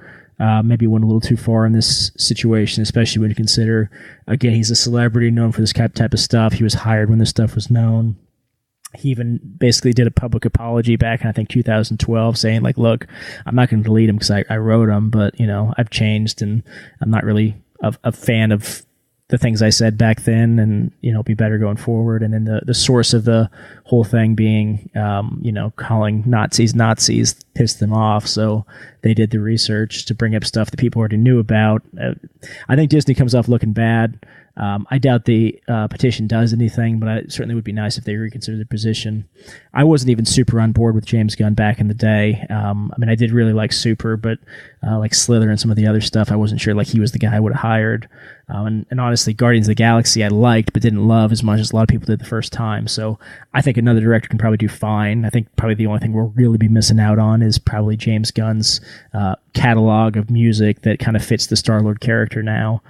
maybe went a little too far in this situation, especially when you consider, again, he's a celebrity known for this type of stuff. He was hired when this stuff was known. He even basically did a public apology back in, I think, 2012, saying, like, look, I'm not going to delete him because I wrote him, but, you know, I've changed and I'm not really a fan of the things I said back then, and, you know, be better going forward. And then the source of the whole thing being, you know, calling Nazis pissed them off. So they did the research to bring up stuff that people already knew about. I think Disney comes off looking bad. I doubt the petition does anything, but it certainly would be nice if they reconsider their position. I wasn't even super on board with James Gunn back in the day. I mean, I did really like Super, but like Slither and some of the other stuff, I wasn't sure like he was the guy I would have hired. And honestly, Guardians of the Galaxy I liked but didn't love as much as a lot of people did the first time. So I think another director can probably do fine. I think probably the only thing we'll really be missing out on is probably James Gunn's catalog of music that kind of fits the Star-Lord character now.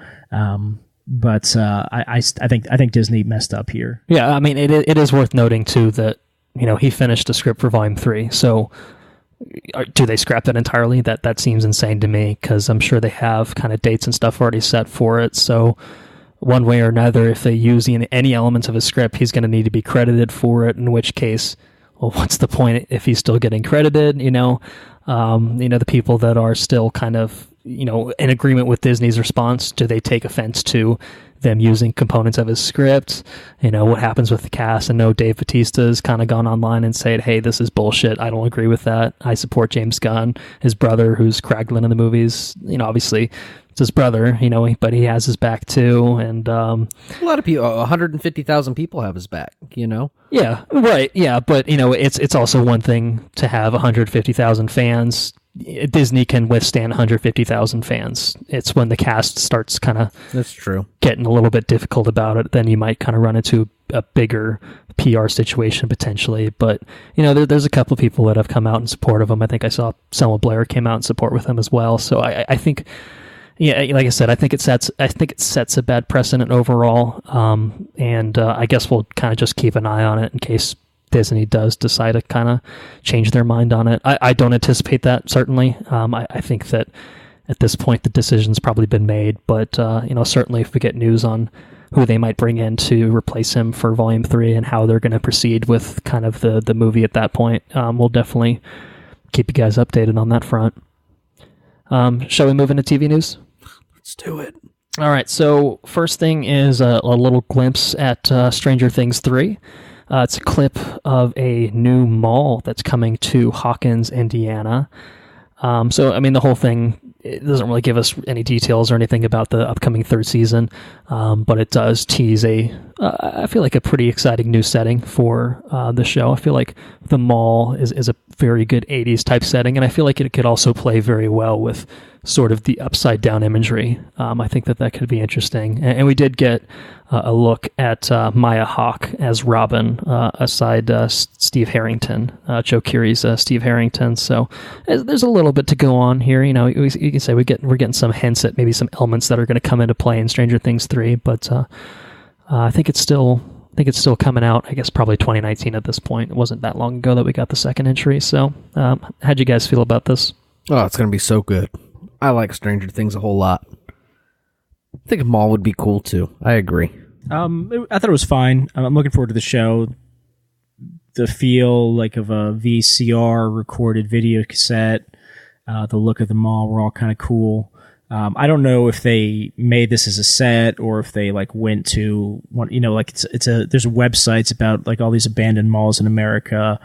But I think Disney messed up here. Yeah, I mean, it is worth noting too that he finished the script for Volume 3. So do they scrap that entirely? That seems insane to me, because I'm sure they have kind of dates and stuff already set for it. So one way or another, if they use any elements of a script, he's going to need to be credited for it. In which case, well, what's the point if he's still getting credited? The people that are still kind of in agreement with Disney's response, do they take offense to them using components of his script? What happens with the cast? I know Dave Bautista's kind of gone online and said, hey, this is bullshit. I don't agree with that. I support James Gunn. His brother, who's Kraglin in the movies, obviously it's his brother, but he has his back too. And a lot of people, 150,000 people have his back, Yeah, right. Yeah, but it's also one thing to have 150,000 fans. Disney can withstand 150,000 fans. It's when the cast starts kind of that's true getting a little bit difficult about it, then you might kind of run into a bigger PR situation potentially. But there's a couple of people that have come out in support of him. I think I saw Selma Blair came out in support with him as well. So I think, yeah, like I said, I think it sets a bad precedent overall. And I guess we'll kind of just keep an eye on it in case Disney does decide to kind of change their mind on it. I don't anticipate that, certainly. I think that at this point the decision's probably been made, but certainly if we get news on who they might bring in to replace him for Volume 3 and how they're going to proceed with kind of the movie at that point, we'll definitely keep you guys updated on that front. Shall we move into TV news? Let's do it. All right, so first thing is a little glimpse at Stranger Things 3. It's a clip of a new mall that's coming to Hawkins, Indiana. So, I mean, the whole thing, it doesn't really give us any details or anything about the upcoming third season, but it does tease I feel like a pretty exciting new setting for the show. I feel like the mall is a very good 80s type setting, and I feel like it could also play very well with sort of the upside down imagery. I think that could be interesting. And we did get a look at Maya Hawke as Robin, aside Steve Harrington, Joe Keery's Steve Harrington. So there's a little bit to go on here. You can say we're getting some hints at maybe some elements that are going to come into play in Stranger Things 3, but I think it's still coming out, I guess probably 2019 at this point. It wasn't that long ago that we got the second entry. So how'd you guys feel about this? Oh, it's going to be so good. I like Stranger Things a whole lot. I think a mall would be cool too. I agree. I thought it was fine. I'm looking forward to the show. The feel like of a VCR recorded video cassette, the look of the mall were all kind of cool. I don't know if they made this as a set or if they like went to one, there's a websites about like all these abandoned malls in America,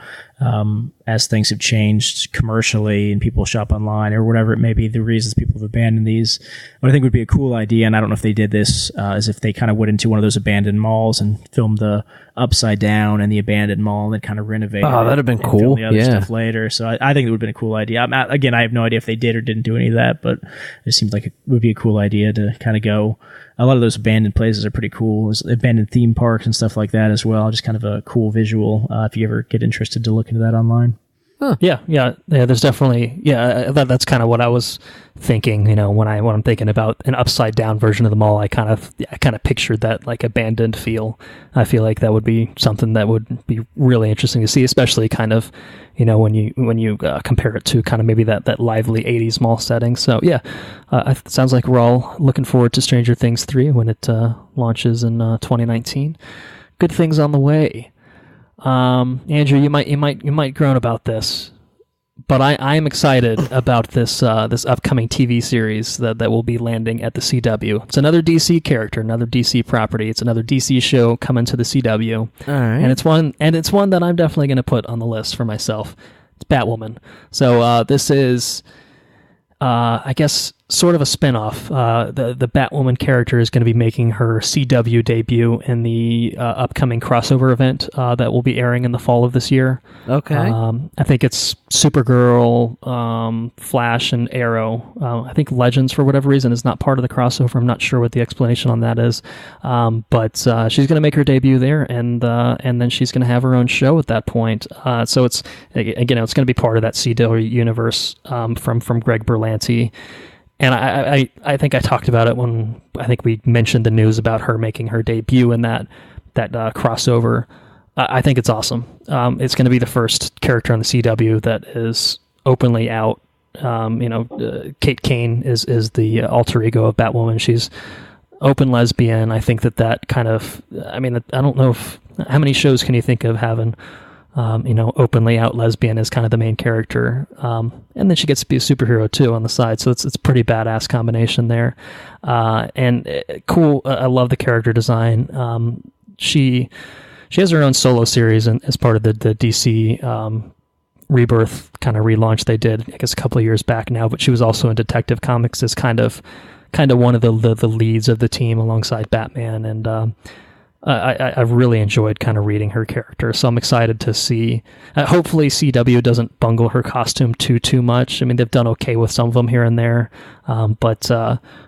as things have changed commercially and people shop online or whatever it may be, the reasons people have abandoned these. What I think would be a cool idea, and I don't know if they did this, is if they kind of went into one of those abandoned malls and filmed the upside down and the abandoned mall and then kind of renovated. Oh, that'd have been cool. The other stuff later. So I think it would have been a cool idea. Again, I have no idea if they did or didn't do any of that, but it seems like it would be a cool idea to kind of go. A lot of those abandoned places are pretty cool. There's abandoned theme parks and stuff like that as well. Just kind of a cool visual if you ever get interested to look into that online. Huh. Yeah. There's definitely that's kind of what I was thinking. When I'm thinking about an upside down version of the mall, I kind of pictured that like abandoned feel. I feel like that would be something that would be really interesting to see, especially kind of when you compare it to kind of maybe that lively 80s mall setting. So yeah, it sounds like we're all looking forward to Stranger Things 3 when it launches in 2019. Good things on the way. Andrew, you might groan about this, but I am excited about this upcoming TV series that will be landing at the CW. It's another DC character, another DC property. It's another DC show coming to the CW. All right. And it's one that I'm definitely going to put on the list for myself. It's Batwoman. So this is I guess sort of a spinoff. The Batwoman character is going to be making her CW debut in the upcoming crossover event that will be airing in the fall of this year. Okay. I think it's Supergirl, Flash, and Arrow. I think Legends, for whatever reason, is not part of the crossover. I'm not sure what the explanation on that is. But she's going to make her debut there, and then she's going to have her own show at that point. So it's going to be part of that CW universe from Greg Berlanti. And I think I talked about it when I think we mentioned the news about her making her debut in that crossover. I think it's awesome. It's going to be the first character on the CW that is openly out. Kate Kane is the alter ego of Batwoman. She's open lesbian. I think that kind of. I mean, I don't know how many shows can you think of having. Openly out lesbian is kind of the main character. And then she gets to be a superhero too on the side. So it's a pretty badass combination there. Cool. I love the character design. She has her own solo series and as part of the DC, Rebirth kind of relaunch they did, I guess a couple of years back now, but she was also in Detective Comics as kind of one of the leads of the team alongside Batman. And, I really enjoyed kind of reading her character, so I'm excited to see. Hopefully, CW doesn't bungle her costume too much. I mean, they've done okay with some of them here and there, but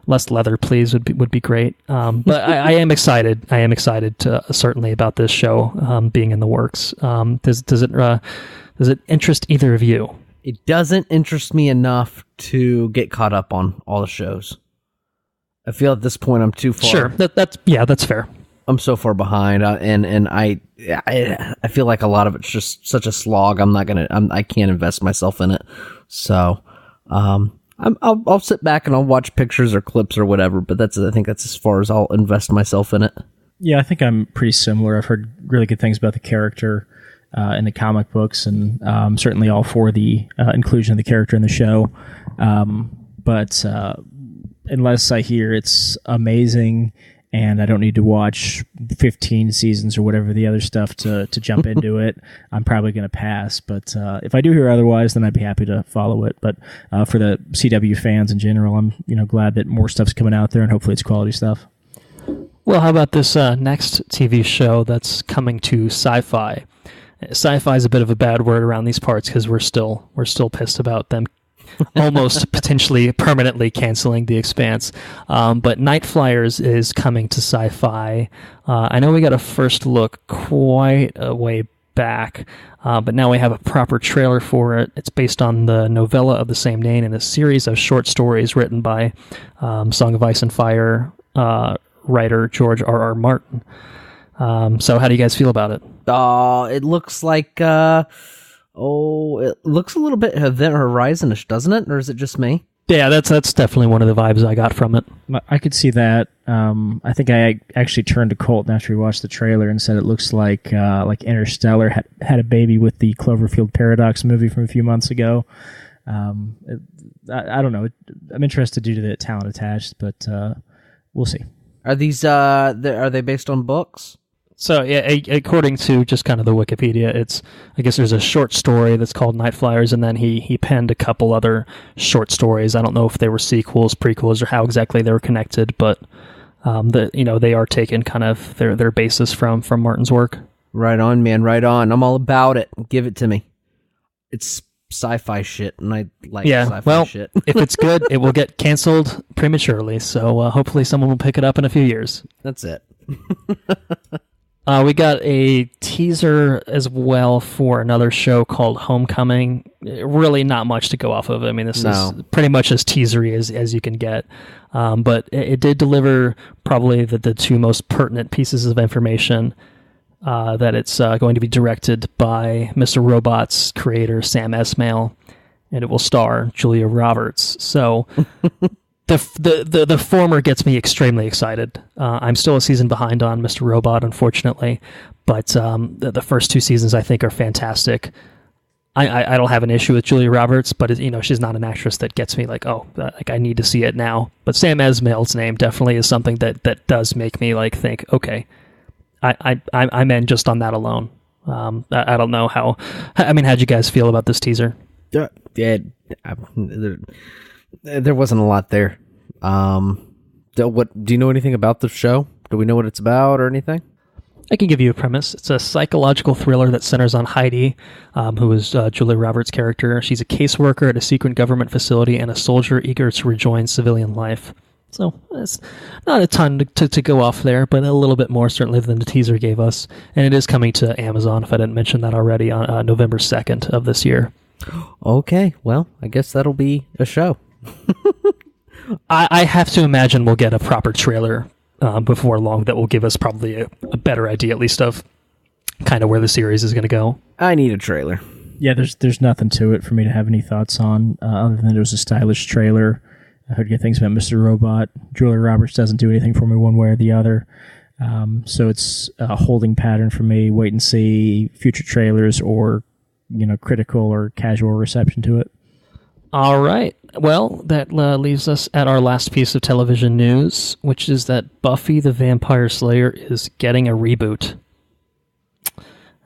less leather, please, would be great. But I am excited. I am excited certainly about this show being in the works. Does it interest either of you? It doesn't interest me enough to get caught up on all the shows. I feel at this point I'm too far. Sure, that's fair. I'm so far behind, and I feel like a lot of it's just such a slog. I can't invest myself in it. So, I'll sit back and I'll watch pictures or clips or whatever. But I think that's as far as I'll invest myself in it. Yeah, I think I'm pretty similar. I've heard really good things about the character in the comic books, and certainly all for the inclusion of the character in the show. But unless I hear it's amazing and I don't need to watch 15 seasons or whatever the other stuff to jump into it, I'm probably going to pass. But if I do hear otherwise, then I'd be happy to follow it. But for the CW fans in general, I'm glad that more stuff's coming out there, and hopefully it's quality stuff. Well, how about this next TV show that's coming to Sci-Fi? Sci-Fi is a bit of a bad word around these parts because we're still pissed about them almost potentially permanently canceling The Expanse. But Nightflyers is coming to Sci-Fi. I know we got a first look quite a way back, but now we have a proper trailer for it. It's based on the novella of the same name and a series of short stories written by Song of Ice and Fire writer George R.R. Martin. So how do you guys feel about it? It looks like... it looks a little bit Event Horizon-ish, doesn't it? Or is it just me? Yeah, that's definitely one of the vibes I got from it. I could see that. I think I actually turned to Colton after we watched the trailer and said it looks like Interstellar had a baby with the Cloverfield Paradox movie from a few months ago. I don't know. I'm interested due to the talent attached, but we'll see. Are these are they based on books? So, yeah, according to just kind of the Wikipedia, I guess there's a short story that's called Nightflyers, and then he penned a couple other short stories. I don't know if they were sequels, prequels, or how exactly they were connected, but they are taking kind of their basis from Martin's work. Right on, man, right on. I'm all about it. Give it to me. It's sci-fi shit, and I like sci-fi shit. If it's good, it will get canceled prematurely, so hopefully someone will pick it up in a few years. That's it. We got a teaser as well for another show called Homecoming. Really not much to go off of. I mean, this is pretty much as teasery as you can get. But it did deliver probably the two most pertinent pieces of information, that it's going to be directed by Mr. Robot's creator, Sam Esmail, and it will star Julia Roberts. So... The former gets me extremely excited. I'm still a season behind on Mr. Robot, unfortunately, but the first two seasons I think are fantastic. I don't have an issue with Julia Roberts, but she's not an actress that gets me like I need to see it now. But Sam Esmail's name definitely is something that does make me think, okay, I'm in just on that alone. I don't know how. I mean, how'd you guys feel about this teaser? Yeah. There wasn't a lot there. What do you know anything about the show? Do we know what it's about or anything? I can give you a premise. It's a psychological thriller that centers on Heidi, who is Julia Roberts' character. She's a caseworker at a secret government facility and a soldier eager to rejoin civilian life. So it's not a ton to go off there, but a little bit more certainly than the teaser gave us. And it is coming to Amazon, if I didn't mention that already, on November 2nd of this year. Okay, well, I guess that'll be a show. I have to imagine we'll get a proper trailer before long that will give us probably a better idea, at least, of kind of where the series is going to go. I need a trailer. Yeah, there's nothing to it for me to have any thoughts on, other than it was a stylish trailer. I heard good things about Mr. Robot. Julia Roberts doesn't do anything for me one way or the other. So it's a holding pattern for me. Wait and see future trailers or, critical or casual reception to it. All right. Well, that leaves us at our last piece of television news, which is that Buffy the Vampire Slayer is getting a reboot.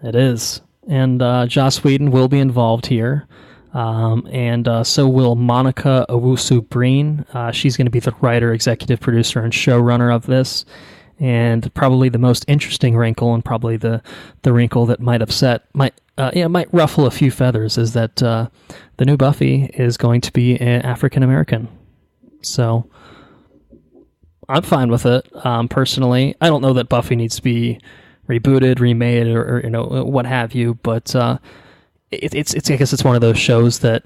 It is. And Joss Whedon will be involved here. And so will Monica Owusu-Breen. She's going to be the writer, executive producer, and showrunner of this. And probably the most interesting wrinkle, and probably the wrinkle that might ruffle a few feathers, is that the new Buffy is going to be African American. So I'm fine with it. Personally, I don't know that Buffy needs to be rebooted, remade, or what have you, but it's I guess it's one of those shows that,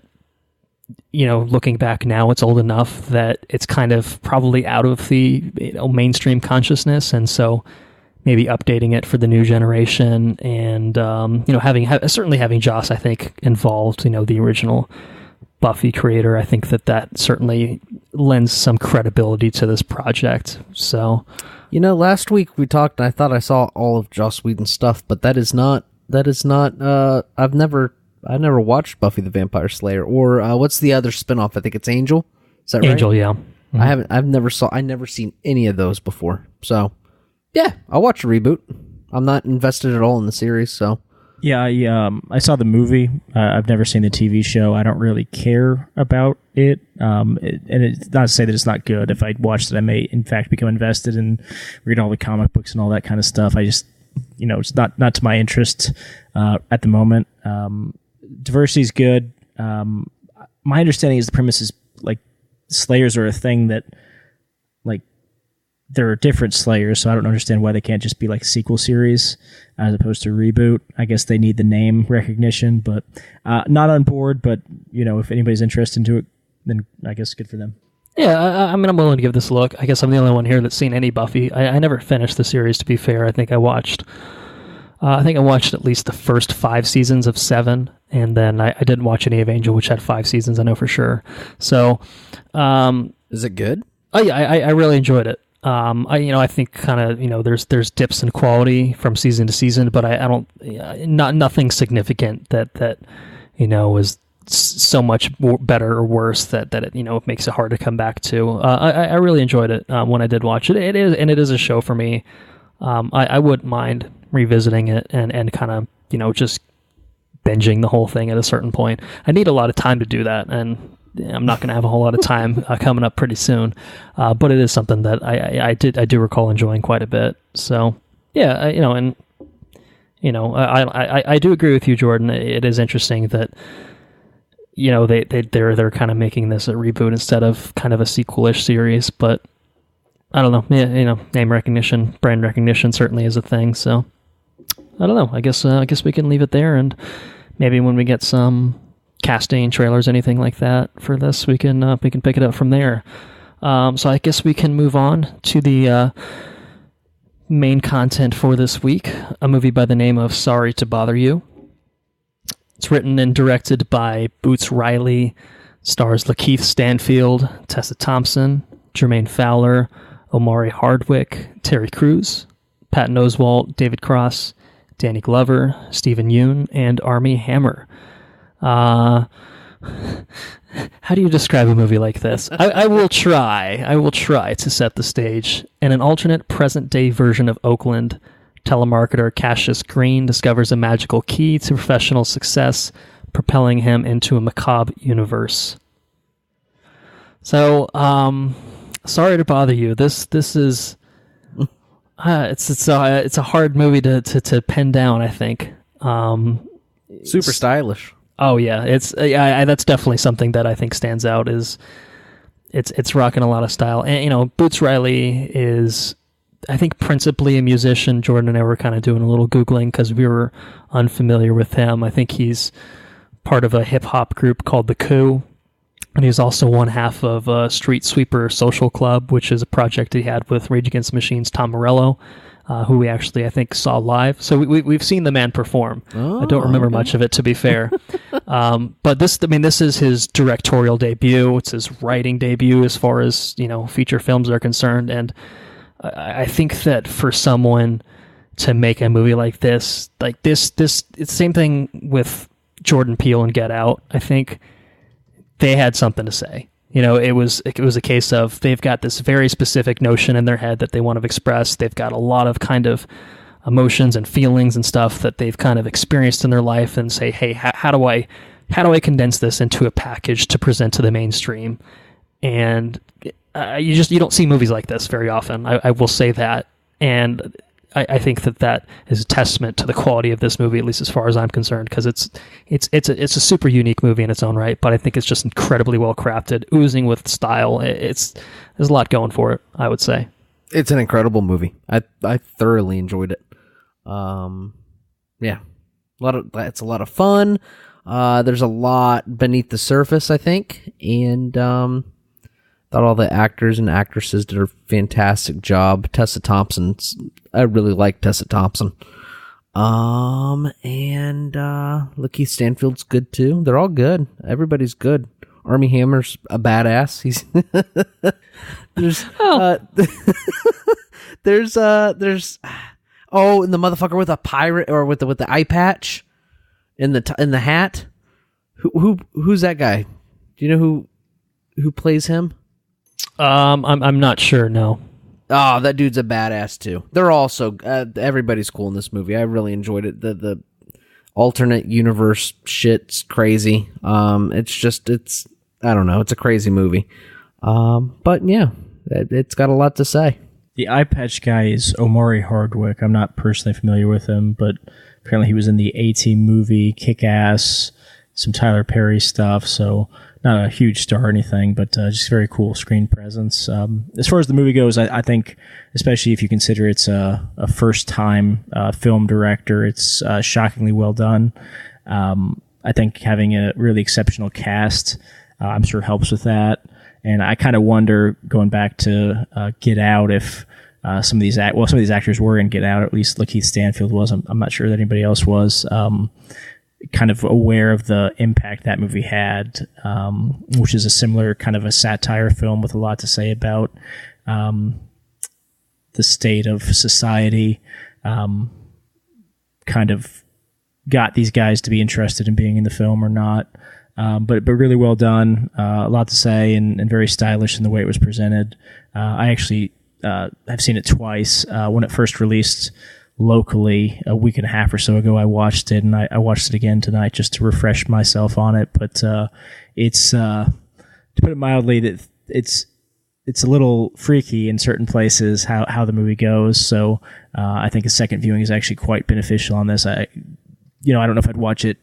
looking back now, it's old enough that it's kind of probably out of the mainstream consciousness, and so maybe updating it for the new generation, and certainly having Joss, I think, involved, the original Buffy creator. I think that certainly lends some credibility to this project. So, last week we talked, and I thought I saw all of Joss Whedon's stuff, but that is not. I've never watched Buffy the Vampire Slayer, or what's the other spinoff? I think it's Angel. Is that right? Angel, yeah. Mm-hmm. I've never seen any of those before. So, yeah, I'll watch a reboot. I'm not invested at all in the series, so. Yeah, I saw the movie. I've never seen the TV show. I don't really care about it. And it's not to say that it's not good. If I watched it, I may, in fact, become invested and read all the comic books and all that kind of stuff. I just, it's not to my interest at the moment. Diversity is good. My understanding is the premise is, like, Slayers are a thing that, like, there are different Slayers, so I don't understand why they can't just be like a sequel series as opposed to a reboot. I guess they need the name recognition, but not on board. But, if anybody's interested into it, then I guess good for them. Yeah, I'm willing to give this a look. I guess I'm the only one here that's seen any Buffy. I never finished the series, to be fair. I think I watched at least the first 5 seasons of 7, and then I didn't watch any of Angel, which had 5 seasons, I know for sure. So, is it good? Oh yeah, I really enjoyed it. I think kind of, there's dips in quality from season to season, but I don't, nothing significant that is so much better or worse that it makes it hard to come back to. I really enjoyed it when I did watch it. It is a show for me. I wouldn't mind revisiting it and kind of, just binging the whole thing at a certain point. I need a lot of time to do that, and I'm not going to have a whole lot of time coming up pretty soon, but it is something that I do recall enjoying quite a bit. So yeah, I do agree with you, Jordan. It is interesting that they're kind of making this a reboot instead of kind of a sequel-ish series, but I don't know. Yeah, name recognition, brand recognition certainly is a thing. So I don't know. I guess we can leave it there, and maybe when we get some casting trailers, anything like that for this, we can pick it up from there. So I guess we can move on to the main content for this week, a movie by the name of Sorry to Bother You. It's written and directed by Boots Riley, stars Lakeith Stanfield, Tessa Thompson, Jermaine Fowler, Omari Hardwick, Terry Crews, Patton Oswalt, David Cross, Danny Glover, Stephen Yeun, and Armie Hammer. How do you describe a movie like this? I will try to set the stage. In an alternate present-day version of Oakland, telemarketer Cassius Green discovers a magical key to professional success, propelling him into a macabre universe. So, sorry to bother you. This is it's a hard movie to pin down, I think. Super stylish. Oh yeah, that's definitely something that I think stands out. Is it's rocking a lot of style, and Boots Riley is, I think, principally a musician. Jordan and I were kind of doing a little Googling because we were unfamiliar with him. I think he's part of a hip-hop group called The Coup, and he's also one half of Street Sweeper Social Club, which is a project he had with Rage Against the Machine's Tom Morello, who we actually, I think, saw live. So we've seen the man perform. I don't remember much of it, to be fair. But this is his directorial debut. It's his writing debut as far as, feature films are concerned. And I think that for someone to make a movie like this, it's the same thing with Jordan Peele and Get Out. I think they had something to say. It was a case of they've got this very specific notion in their head that they want to express. They've got a lot of kind of emotions and feelings and stuff that they've kind of experienced in their life, and say, hey, how do I condense this into a package to present to the mainstream? And you don't see movies like this very often. I will say that, and I think that is a testament to the quality of this movie, at least as far as I'm concerned, because it's a super unique movie in its own right, but I think it's just incredibly well crafted, oozing with style. There's a lot going for it, I would say. It's an incredible movie. I thoroughly enjoyed it. Yeah, it's a lot of fun. There's a lot beneath the surface, I think, and thought all the actors and actresses did a fantastic job. Tessa Thompson, I really like Tessa Thompson. And Lakeith Stanfield's good too. They're all good. Everybody's good. Armie Hammer's a badass. He's there's and the motherfucker with a pirate or with the eye patch in the hat. Who's that guy? Do you know who plays him? I'm not sure. No. Oh, that dude's a badass too. They're also everybody's cool in this movie. I really enjoyed it. The alternate universe shit's crazy. It's I don't know. It's a crazy movie. But yeah, it's got a lot to say. The eye patch guy is Omari Hardwick. I'm not personally familiar with him, but apparently he was in the A-Team movie, Kick-Ass, some Tyler Perry stuff. So not a huge star or anything, but just very cool screen presence. As far as the movie goes, I think, especially if you consider it's a first-time film director, it's shockingly well done. I think having a really exceptional cast, I'm sure helps with that. And I kind of wonder, going back to Get Out, if some of these actors were in Get Out, or at least Lakeith Stanfield was. I'm not sure that anybody else was. Kind of aware of the impact that movie had, which is a similar kind of a satire film with a lot to say about the state of society. Kind of got these guys to be interested in being in the film or not. But really well done. A lot to say and very stylish in the way it was presented. I actually have seen it twice. When it first released locally a week and a half or so ago, I watched it, and I watched it again tonight just to refresh myself on it. But it's to put it mildly, that it's a little freaky in certain places how the movie goes. So I think a second viewing is actually quite beneficial on this. I don't know if I'd watch it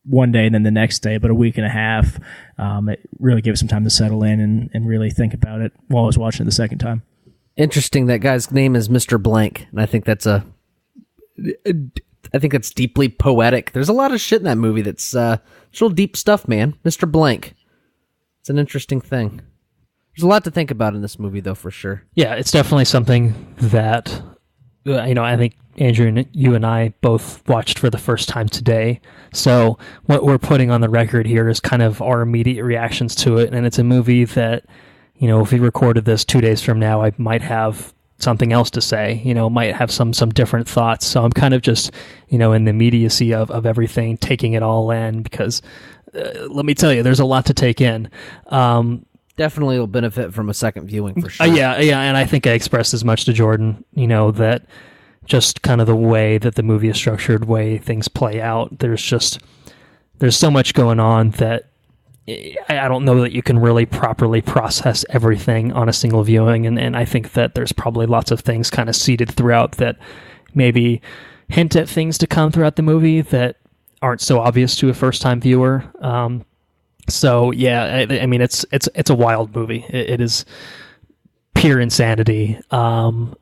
one day and then the next day, but a week and a half, it really gave some time to settle in and really think about it while I was watching it the second time. Interesting. That guy's name is Mr. Blank, and I think that's deeply poetic. There's a lot of shit in that movie that's real deep stuff, man. Mr. Blank. It's an interesting thing. There's a lot to think about in this movie, though, for sure. Yeah, it's definitely something that I think Andrew and you and I both watched for the first time today. So what we're putting on the record here is kind of our immediate reactions to it, and it's a movie that, if we recorded this 2 days from now, I might have something else to say, might have some different thoughts. So I'm kind of just, in the immediacy of everything, taking it all in, because let me tell you, there's a lot to take in. Definitely will benefit from a second viewing for sure. Yeah, and I think I expressed as much to Jordan, that just kind of the way that the movie is structured, way things play out, there's so much going on that I don't know that you can really properly process everything on a single viewing, and I think that there's probably lots of things kind of seeded throughout that maybe hint at things to come throughout the movie that aren't so obvious to a first-time viewer. So yeah, I mean, it's a wild movie. It is pure insanity. Obviously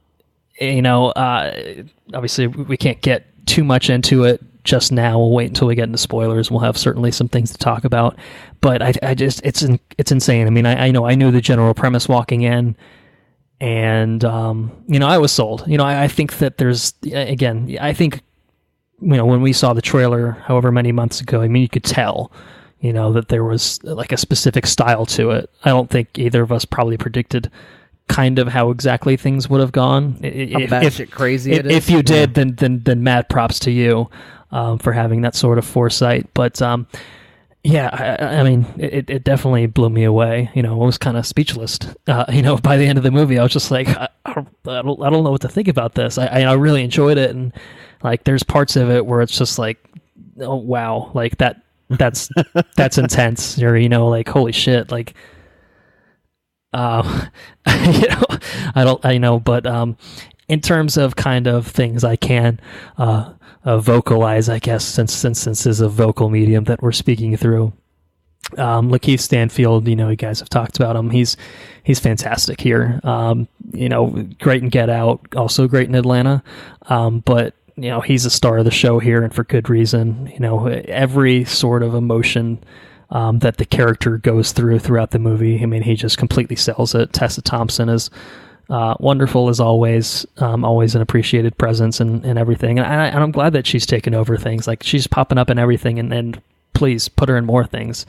we can't get too much into it just now. We'll wait until we get into spoilers. We'll have certainly some things to talk about, but I just, it's insane. I mean, I know I knew the general premise walking in, and, I was sold. I think that there's, again, I think, when we saw the trailer, however many months ago, I mean, you could tell, that there was like a specific style to it. I don't think either of us probably predicted kind of how exactly things would have gone. If crazy it is. If you did, then mad props to you for having that sort of foresight. But yeah, I mean, it definitely blew me away. I was kind of speechless. By the end of the movie, I was just like, I don't know what to think about this. I really enjoyed it, and like, there's parts of it where it's just like, oh wow, like that's intense. Or like, holy shit, like. But in terms of kind of things I can vocalize, I guess, since this is a vocal medium that we're speaking through. Lakeith Stanfield, you guys have talked about him. He's fantastic here. Great in Get Out, also great in Atlanta. But he's a star of the show here, and for good reason. Every sort of emotion that the character goes throughout the movie. I mean, he just completely sells it. Tessa Thompson is wonderful as always, always an appreciated presence and everything. And I'm glad that she's taken over things. Like, she's popping up in everything, and please put her in more things.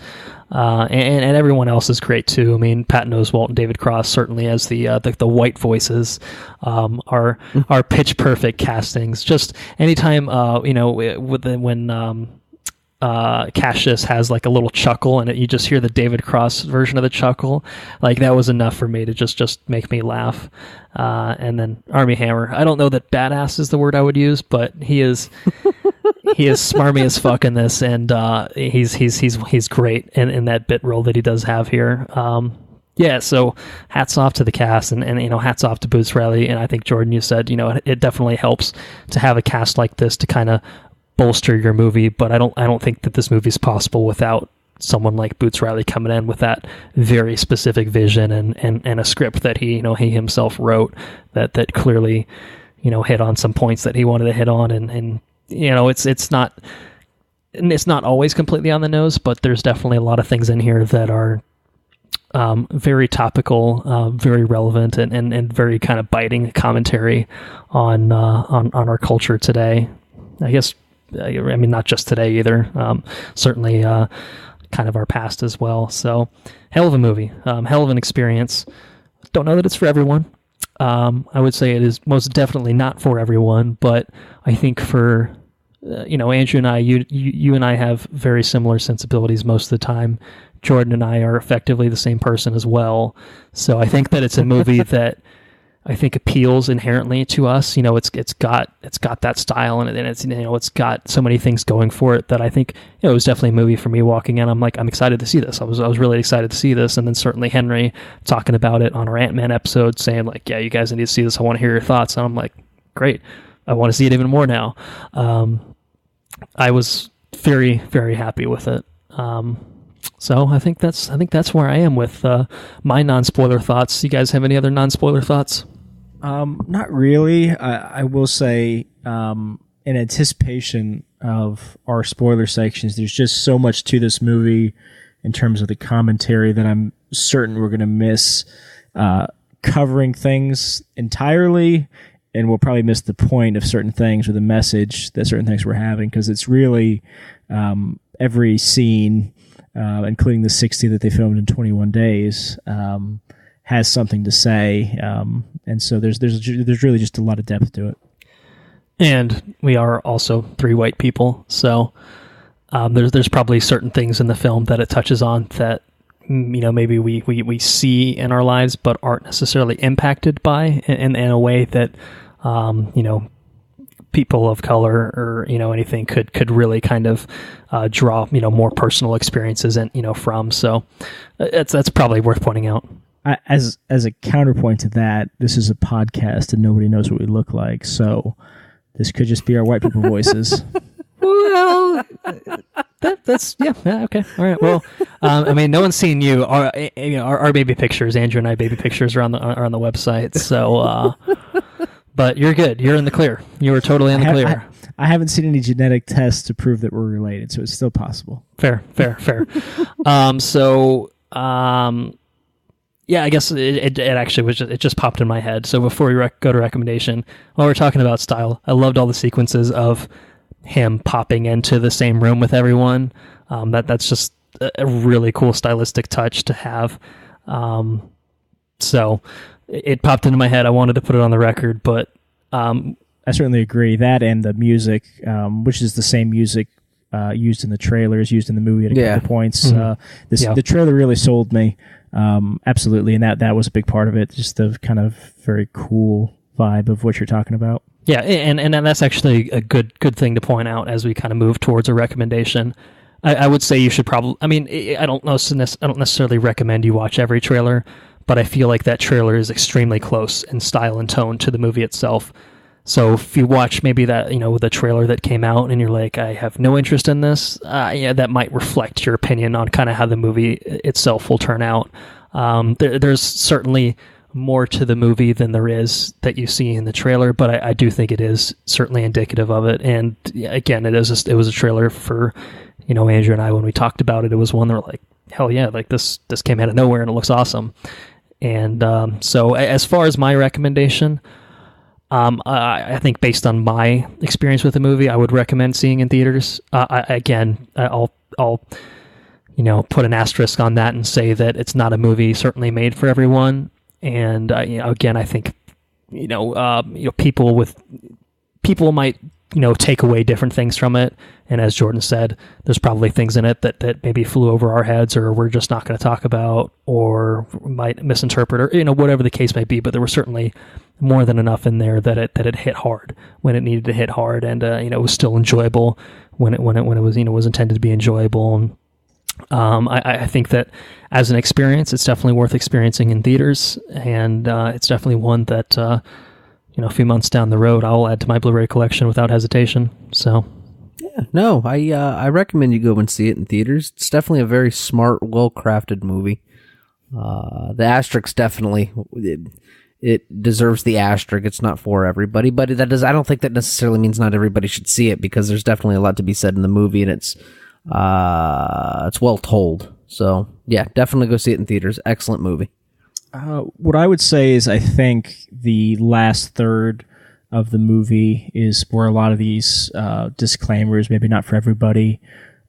And everyone else is great too. I mean, Patton Oswalt and David Cross certainly as the white voices are pitch perfect castings. Just anytime when Cassius has like a little chuckle, and you just hear the David Cross version of the chuckle, like that was enough for me to just make me laugh. And then Armie Hammer, I don't know that badass is the word I would use, but he is smarmy as fuck in this, and he's great in that bit role that he does have here. Yeah, so hats off to the cast, and hats off to Boots Riley. And I think, Jordan, you said it definitely helps to have a cast like this to kind of bolster your movie, but I don't think that this movie is possible without someone like Boots Riley coming in with that very specific vision and a script that he himself wrote that clearly hit on some points that he wanted to hit on, and it's not always completely on the nose, but there's definitely a lot of things in here that are very topical, very relevant, and very kind of biting commentary on our culture today. I guess. I mean, not just today either. Certainly, kind of our past as well. So, hell of a movie, hell of an experience. Don't know that it's for everyone. I would say it is most definitely not for everyone. But I think for Andrew and I, you and I have very similar sensibilities most of the time. Jordan and I are effectively the same person as well. So I think that it's a movie that I think appeals inherently to us. It's got that style, and it's got so many things going for it that I think it was definitely a movie for me walking in. I'm excited to see this. I was really excited to see this, and then certainly Henry talking about it on our Ant-Man episode, saying like, yeah, you guys need to see this. I want to hear your thoughts. And I'm like, great. I want to see it even more now. I was very, very happy with it. So I think that's where I am with my non-spoiler thoughts. You guys have any other non-spoiler thoughts? Not really. I will say, in anticipation of our spoiler sections, there's just so much to this movie in terms of the commentary that I'm certain we're going to miss covering things entirely, and we'll probably miss the point of certain things or the message that certain things we're having, because it's really every scene, including the 60 that they filmed in 21 days, has something to say, and so there's really just a lot of depth to it. And we are also three white people, so there's probably certain things in the film that it touches on that maybe we see in our lives but aren't necessarily impacted by in a way that people of color or anything could really kind of draw more personal experiences and from. So that's probably worth pointing out. As a counterpoint to that, this is a podcast and nobody knows what we look like, so this could just be our white people voices. Well, that's okay, all right. Well, no one's seen you. Our baby pictures, Andrew and I baby pictures are on the website. So, but you're good. You're in the clear. You are totally in the clear. I haven't seen any genetic tests to prove that we're related, so it's still possible. Fair. Yeah, I guess it actually was it just popped in my head. So before we go to recommendation, while we're talking about style, I loved all the sequences of him popping into the same room with everyone. That's just a really cool stylistic touch to have. So it popped into my head. I wanted to put it on the record, but I certainly agree. That and the music, which is the same music used in the trailers, used in the movie at a couple points. Mm-hmm. The trailer really sold me. Absolutely, and that was a big part of it. Just the kind of very cool vibe of what you're talking about. Yeah, and that's actually a good thing to point out as we kind of move towards a recommendation. I would say you should probably. I don't necessarily recommend you watch every trailer, but I feel like that trailer is extremely close in style and tone to the movie itself. So if you watch maybe that the trailer that came out and you're like, I have no interest in this, that might reflect your opinion on kind of how the movie itself will turn out. There's certainly more to the movie than there is that you see in the trailer, but I do think it is certainly indicative of it. And again, it was a trailer for Andrew and I when we talked about it. It was one that were like, hell yeah, like this came out of nowhere and it looks awesome. And so as far as my recommendation, I think based on my experience with the movie, I would recommend seeing in theaters. I'll put an asterisk on that and say that it's not a movie certainly made for everyone. And again, I think people might take away different things from it. And as Jordan said, there's probably things in it that maybe flew over our heads, or we're just not going to talk about, or might misinterpret, or whatever the case may be. But there was certainly more than enough in there that it hit hard when it needed to hit hard, and it was still enjoyable when it was intended to be enjoyable. And, I think that as an experience, it's definitely worth experiencing in theaters, and it's definitely one that a few months down the road I'll add to my Blu-ray collection without hesitation. So, yeah, no, I recommend you go and see it in theaters. It's definitely a very smart, well-crafted movie. The asterisk definitely it deserves the asterisk. It's not for everybody, but I don't think that necessarily means not everybody should see it, because there's definitely a lot to be said in the movie, and it's well told. So yeah, definitely go see it in theaters. Excellent movie. What I would say is I think the last third of the movie is where a lot of these disclaimers, maybe not for everybody,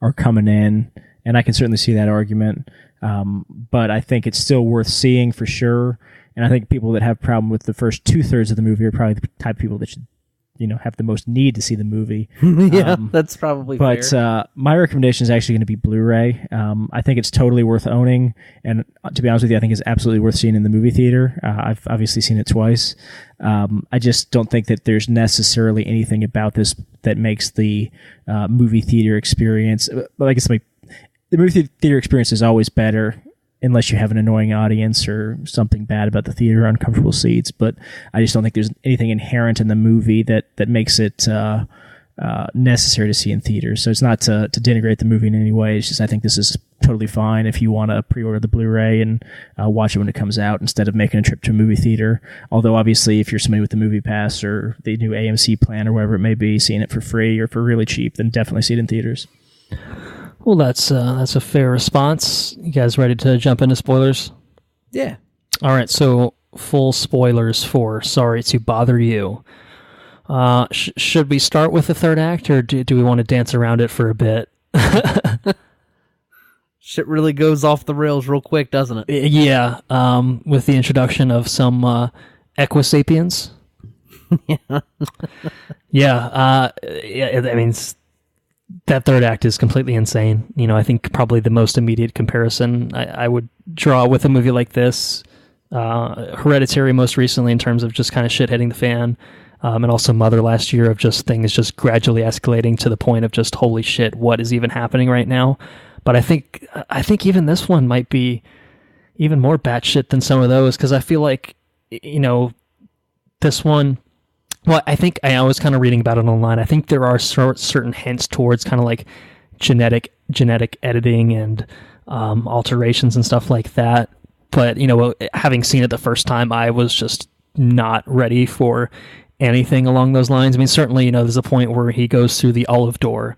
are coming in, and I can certainly see that argument. But I think it's still worth seeing for sure. And I think people that have problem with the first 2/3 of the movie are probably the type of people that should have the most need to see the movie. Yeah, that's probably fair. But my recommendation is actually going to be Blu-ray. I think it's totally worth owning, and to be honest with you, I think it's absolutely worth seeing in the movie theater. I've obviously seen it twice. I just don't think that there's necessarily anything about this that makes the movie theater experience. I guess the movie theater experience is always better, unless you have an annoying audience or something bad about the theater, uncomfortable seats. But I just don't think there's anything inherent in the movie that makes it necessary to see in theaters. So it's not to denigrate the movie in any way. It's just I think this is totally fine if you want to pre-order the Blu-ray and watch it when it comes out instead of making a trip to a movie theater. Although obviously if you're somebody with the Movie Pass or the new AMC plan or whatever it may be, seeing it for free or for really cheap, then definitely see it in theaters. Well, that's a fair response. You guys ready to jump into spoilers? Yeah. All right, so full spoilers for Sorry to Bother You. Should we start with the third act, or do we want to dance around it for a bit? Shit really goes off the rails real quick, doesn't it? Yeah, with the introduction of some Equisapiens. Yeah. I mean, that third act is completely insane. I think probably the most immediate comparison I would draw with a movie like this, Hereditary most recently, in terms of just kind of shit hitting the fan. and also Mother last year, of just things just gradually escalating to the point of just, holy shit, what is even happening right now? But I think even this one might be even more batshit than some of those, because I feel like, this one, well, I think I was kind of reading about it online. I think there are certain hints towards kind of like genetic editing and alterations and stuff like that. But, having seen it the first time, I was just not ready for anything along those lines. I mean, certainly, there's a point where he goes through the olive door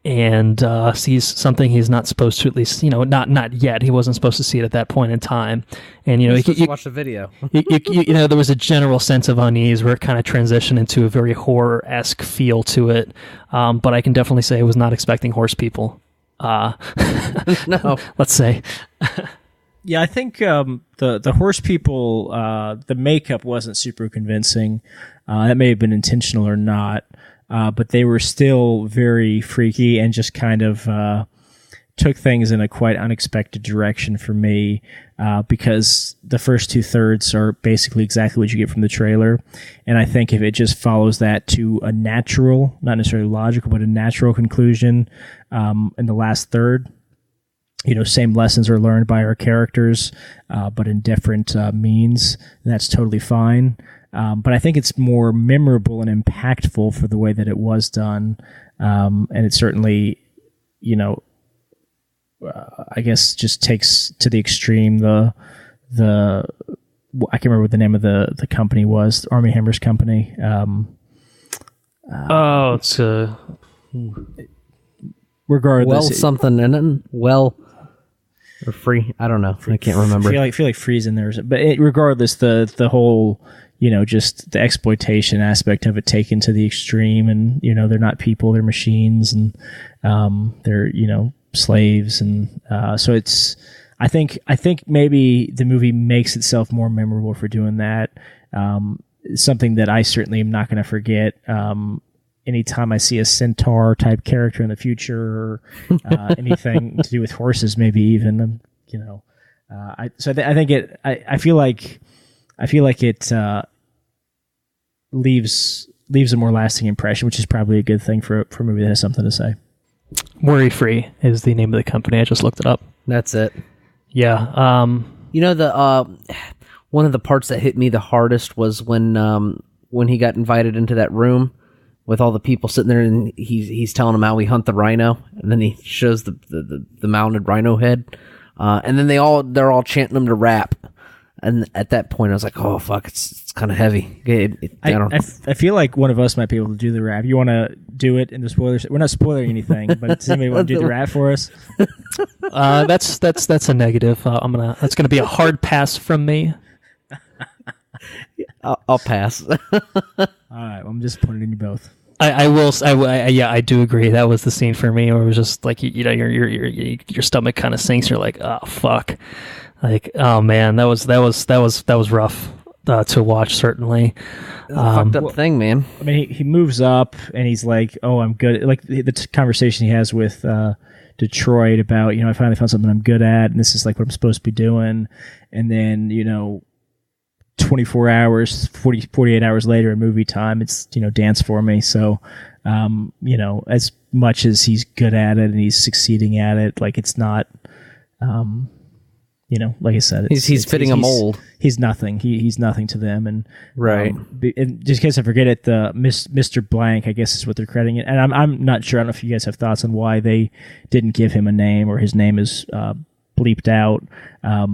and sees something he's not supposed to, at least, not yet. He wasn't supposed to see it at that point in time. And, you watch the video. There was a general sense of unease where it kind of transitioned into a very horror-esque feel to it. But I can definitely say I was not expecting horse people. No. Let's say. Yeah, I think the horse people, the makeup wasn't super convincing. That may have been intentional or not, but they were still very freaky and just kind of took things in a quite unexpected direction for me, because the first 2/3 are basically exactly what you get from the trailer. And I think if it just follows that to a natural, not necessarily logical, but a natural conclusion in the last third, same lessons are learned by our characters, but in different means. That's totally fine. But I think it's more memorable and impactful for the way that it was done. And it certainly, I guess just takes to the extreme the I can't remember what the name of the company was, Armie Hammer's company. It's regardless. Or free. I don't know. I can't remember. I feel like Freeze in there, but regardless, the whole just the exploitation aspect of it taken to the extreme, and they're not people, they're machines, and they're slaves, and so it's. I think maybe the movie makes itself more memorable for doing that. Something that I certainly am not going to forget. Anytime I see a centaur type character in the future, or anything to do with horses, maybe even, I feel like it leaves a more lasting impression, which is probably a good thing for a movie that has something to say. Worry Free is the name of the company. I just looked it up. That's it. Yeah. One of the parts that hit me the hardest was when he got invited into that room with all the people sitting there, and he's telling them how we hunt the rhino, and then he shows the mounted rhino head, and then they're all chanting him to rap, and at that point I was like, oh fuck, it's kind of heavy. I feel like one of us might be able to do the rap. You want to do it in the spoilers? We're not spoiling anything, but does anybody want to do the rap for us? That's a negative. That's gonna be a hard pass from me. I'll pass. All right, well, I'm disappointed in you both. I do agree. That was the scene for me where it was just like, your stomach kind of sinks. You're like, oh fuck, like, oh man, that was rough to watch, certainly. Fucked up thing, man. I mean, he moves up and he's like, oh, I'm good. Like the conversation he has with Detroit about, I finally found something I'm good at, and this is like what I'm supposed to be doing. And then 24 hours, 48 hours later in movie time, it's, Dance for Me. So, as much as he's good at it and he's succeeding at it, like, it's not, like I said, he's fitting a mold. He's nothing. He's nothing to them. And right. And just in case I forget it, the Mr. Blank, I guess is what they're crediting it. And I'm not sure. I don't know if you guys have thoughts on why they didn't give him a name, or his name is, bleeped out.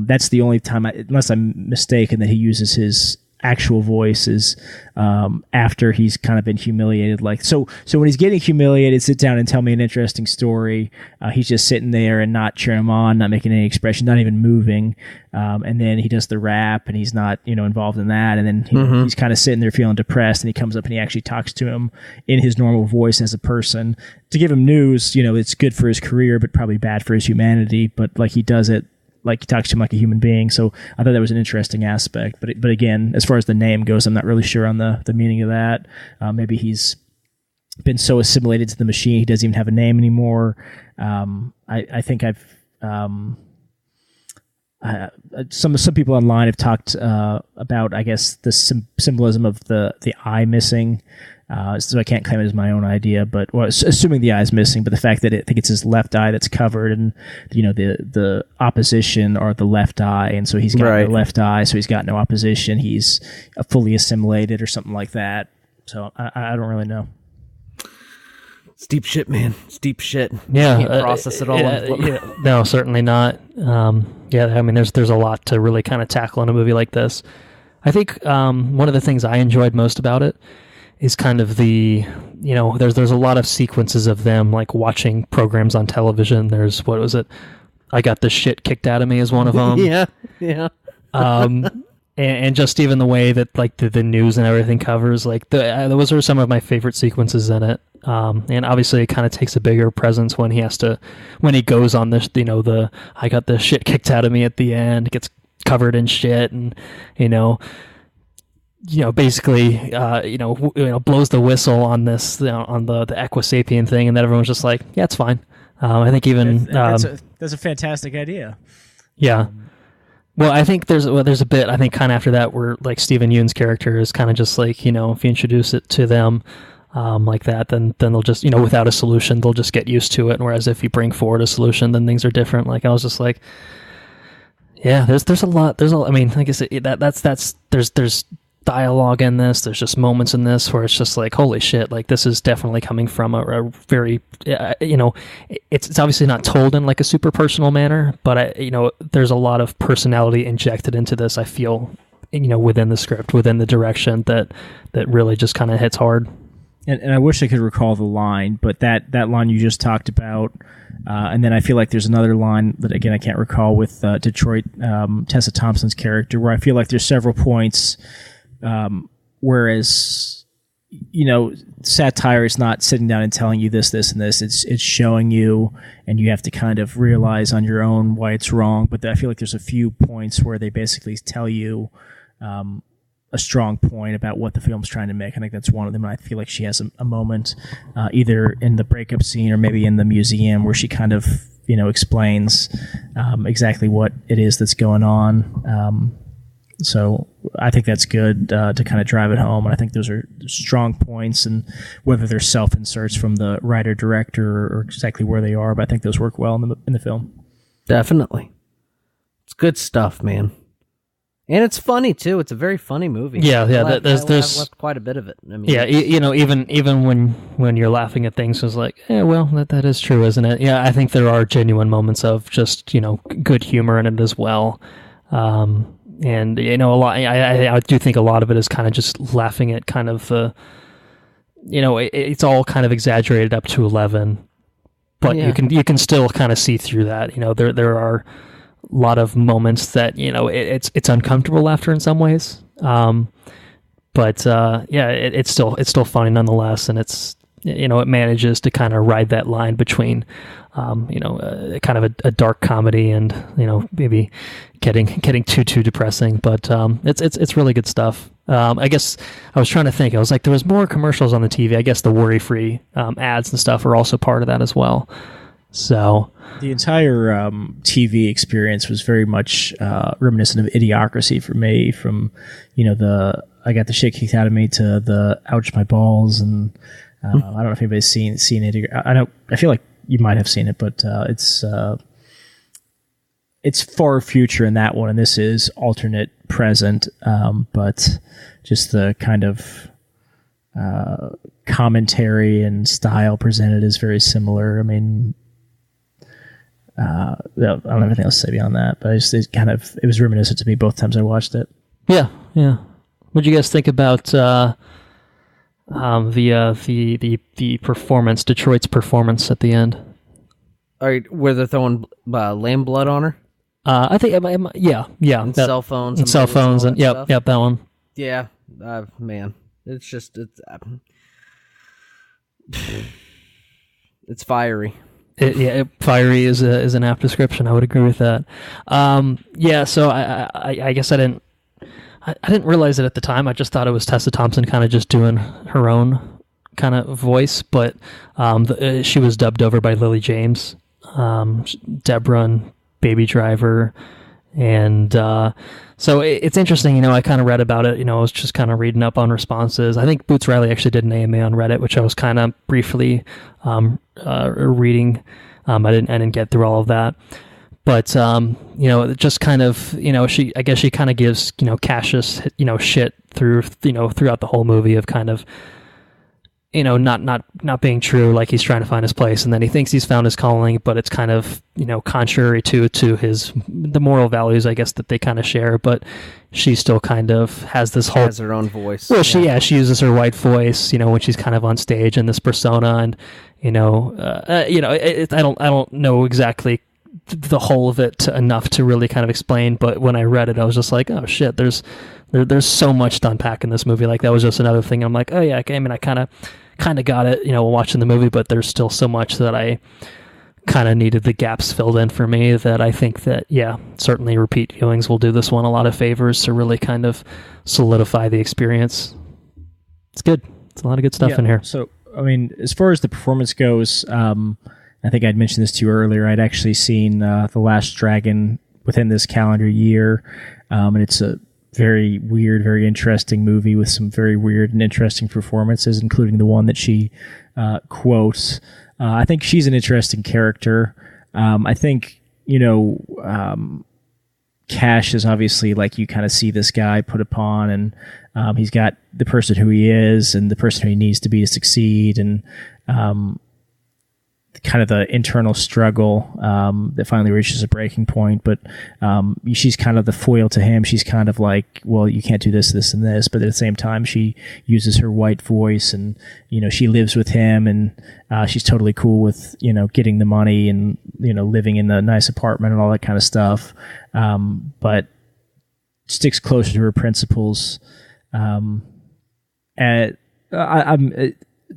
That's the only time, unless I'm mistaken, that he uses his actual voice is after he's kind of been humiliated. Like, so when he's getting humiliated, sit down and tell me an interesting story. He's just sitting there and not cheering him on, not making any expression, not even moving. And then he does the rap, and he's not, involved in that. And then he's kind of sitting there feeling depressed, and he comes up and he actually talks to him in his normal voice as a person to give him news. It's good for his career, but probably bad for his humanity. But like, he does it like he talks to him like a human being. So I thought that was an interesting aspect. But again, as far as the name goes, I'm not really sure on the meaning of that. Maybe he's been so assimilated to the machine he doesn't even have a name anymore. I think I've some people online have talked about, I guess, the symbolism of the eye missing. So I can't claim it as my own idea, but assuming the eye's missing, but the fact that I think it's his left eye that's covered, and the opposition are the left eye, and so he's got the left eye, so he's got no opposition. He's fully assimilated or something like that. So I don't really know. It's deep shit, man. It's deep shit. Yeah, you can't process it all. No, certainly not. I mean, there's a lot to really kind of tackle in a movie like this. I think one of the things I enjoyed most about it is kind of the, there's a lot of sequences of them like watching programs on television. There's, what was it? I Got This Shit Kicked Out of Me is one of them. Yeah. And just even the way that like the news and everything covers, like those are some of my favorite sequences in it. And obviously it kind of takes a bigger presence when he goes on this, the I got this shit kicked out of me at the end, gets covered in shit, and basically blows the whistle on this, on the Equisapien thing, and then everyone's just like, yeah, it's fine. I think even that's a fantastic idea. Yeah. Well, I think there's a bit, I think kind of after that, where like Stephen Yeun's character is kind of just like, if you introduce it to them like that, then they'll just, without a solution, they'll just get used to it. And whereas if you bring forward a solution, then things are different. Like I was just like, yeah, there's a lot. I mean, like I said, there's dialogue in this. There's just moments in this where it's just like, holy shit, like this is definitely coming from a very, it's obviously not told in like a super personal manner, but there's a lot of personality injected into this. I feel, within the script, within the direction that really just kind of hits hard. And I wish I could recall the line, but that line you just talked about, and then I feel like there's another line that, again, I can't recall with Detroit, Tessa Thompson's character, where I feel like there's several points. Whereas, satire is not sitting down and telling you this, and this. It's showing you, and you have to kind of realize on your own why it's wrong. But I feel like there's a few points where they basically tell you a strong point about what the film's trying to make. I think that's one of them. And I feel like she has a moment, either in the breakup scene or maybe in the museum, where she kind of explains exactly what it is that's going on. So I think that's good to kind of drive it home, and I think those are strong points, and whether they're self-inserts from the writer-director or exactly where they are, but I think those work well in the film. Definitely. It's good stuff, man. And it's funny, too. It's a very funny movie. Yeah. I've left quite a bit of it. I mean, yeah, even when you're laughing at things, it's like, yeah, well, that is true, isn't it? Yeah, I think there are genuine moments of just, good humor in it as well. And a lot. I do think a lot of it is kind of just laughing at kind of it's all kind of exaggerated up to 11, but you can still kind of see through that. There are a lot of moments that it's uncomfortable laughter in some ways, but it's still funny nonetheless, and it's it manages to kind of ride that line between kind of a dark comedy and maybe getting too depressing, but it's really good stuff. I guess I was trying to think. I was like, there was more commercials on the TV. I guess the worry-free ads and stuff are also part of that as well. So the entire TV experience was very much reminiscent of Idiocracy for me. From the I got the shit kicked out of me to the ouch my balls, and I don't know if anybody's seen it. I feel like you might have seen it, but it's far future in that one, and this is alternate present. But just the kind of commentary and style presented is very similar. I mean, I don't have anything else to say beyond that, but it was reminiscent to me both times I watched it. Yeah. What do you guys think about the performance, Detroit's performance at the end? Where they're throwing lamb blood on her? I think, yeah. And cell phones. And cell phones, and yep, that one. Yeah, man. It's fiery. Fiery is an apt description. I would agree with that. So I guess I didn't realize it at the time. I just thought it was Tessa Thompson kind of just doing her own kind of voice, but she was dubbed over by Lily James, Deborah and Baby Driver, And so it's interesting, I kind of read about it, I was just kind of reading up on responses. I think Boots Riley actually did an AMA on Reddit, which I was kind of briefly reading. I didn't get through all of that. But, just kind of, I guess she kind of gives, Cassius, shit through, throughout the whole movie of kind of, not being true, like he's trying to find his place, and then he thinks he's found his calling, but it's kind of, contrary to the moral values, I guess, that they kind of share, but she still kind of has this whole... has her own voice. Well, she uses her white voice, when she's kind of on stage in this persona, and, I don't know exactly the whole of it enough to really kind of explain, but when I read it, I was just like, oh shit, there's so much to unpack in this movie. Like, that was just another thing. I'm like, oh yeah, okay, I mean, I kind of got it, watching the movie, but there's still so much that I kind of needed the gaps filled in for me, that I think that, yeah, certainly repeat viewings will do this one a lot of favors to really kind of solidify the experience. It's good. It's a lot of good stuff in here. So, I mean, as far as the performance goes, I think I'd mentioned this to you earlier. I'd actually seen The Last Dragon within this calendar year, and it's a very weird, very interesting movie with some very weird and interesting performances, including the one that she quotes. I think she's an interesting character. I think, Cash is obviously, like, you kind of see this guy put upon, and he's got the person who he is and the person who he needs to be to succeed, and kind of the internal struggle that finally reaches a breaking point. But she's kind of the foil to him. She's kind of like, well, you can't do this, this, and this. But at the same time, she uses her white voice, and, she lives with him, and she's totally cool with, getting the money and, living in the nice apartment and all that kind of stuff. But sticks closer to her principles. I'm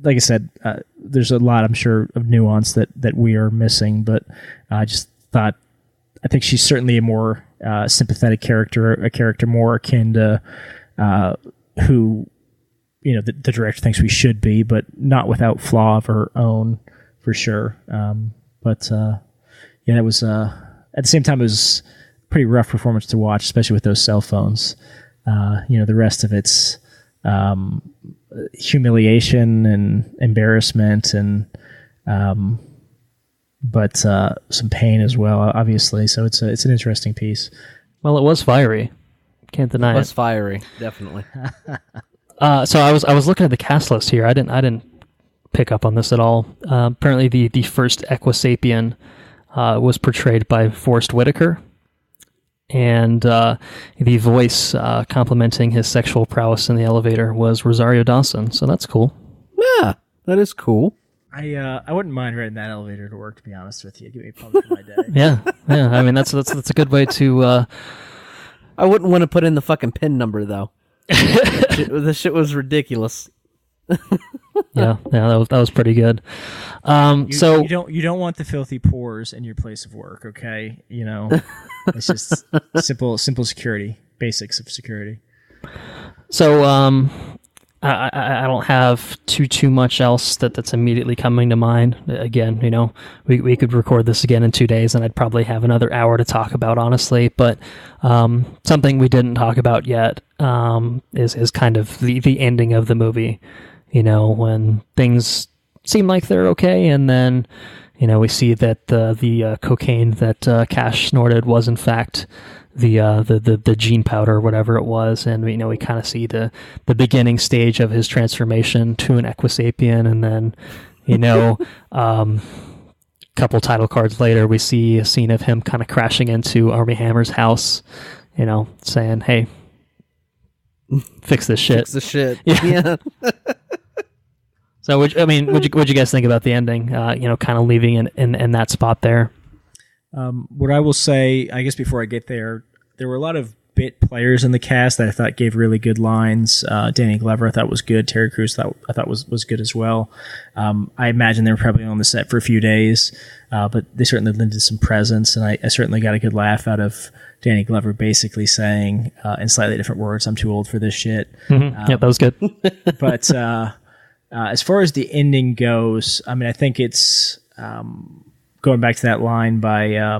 like I said, there's a lot, I'm sure, of nuance that we are missing, but I just thought, I think she's certainly a more sympathetic character, a character more akin to who, the director thinks we should be, but not without flaw of her own, for sure. It was, at the same time, it was a pretty rough performance to watch, especially with those cell phones. The rest of it's humiliation and embarrassment, and but some pain as well, obviously. So it's an interesting piece. Well, it was fiery. Can't deny it. It was fiery, definitely. So I was looking at the cast list here. I didn't pick up on this at all. Apparently, the first Equisapien was portrayed by Forrest Whitaker. And the voice complimenting his sexual prowess in the elevator was Rosario Dawson, so that's cool. Yeah, that is cool. I wouldn't mind riding that elevator to work, to be honest with you. Give me a pump for my day. Yeah. I mean, that's a good way to. I wouldn't want to put in the fucking PIN number though. The shit was ridiculous. yeah, that was pretty good. So you don't want the filthy pores in your place of work, okay? It's just simple security, basics of security. So I don't have too much else that's immediately coming to mind. Again, we could record this again in 2 days, and I'd probably have another hour to talk about, honestly. But something we didn't talk about yet is kind of the ending of the movie. When things seem like they're okay, and then we see that the cocaine that Cash snorted was in fact the gene powder or whatever it was, and we kind of see the beginning stage of his transformation to an Equisapien, and then couple title cards later we see a scene of him kind of crashing into Armie Hammer's house, saying, hey, fix this shit. Fix the shit. Yeah. So, what'd you guys think about the ending? Kind of leaving in that spot there. What I will say, I guess before I get there were a lot of bit players in the cast that I thought gave really good lines. Danny Glover I thought was good. Terry Crews I thought was good as well. I imagine they were probably on the set for a few days, but they certainly lended some presence, and I certainly got a good laugh out of Danny Glover basically saying, in slightly different words, "I'm too old for this shit." Mm-hmm. Yeah, that was good. But as far as the ending goes, I mean, I think it's going back to that line by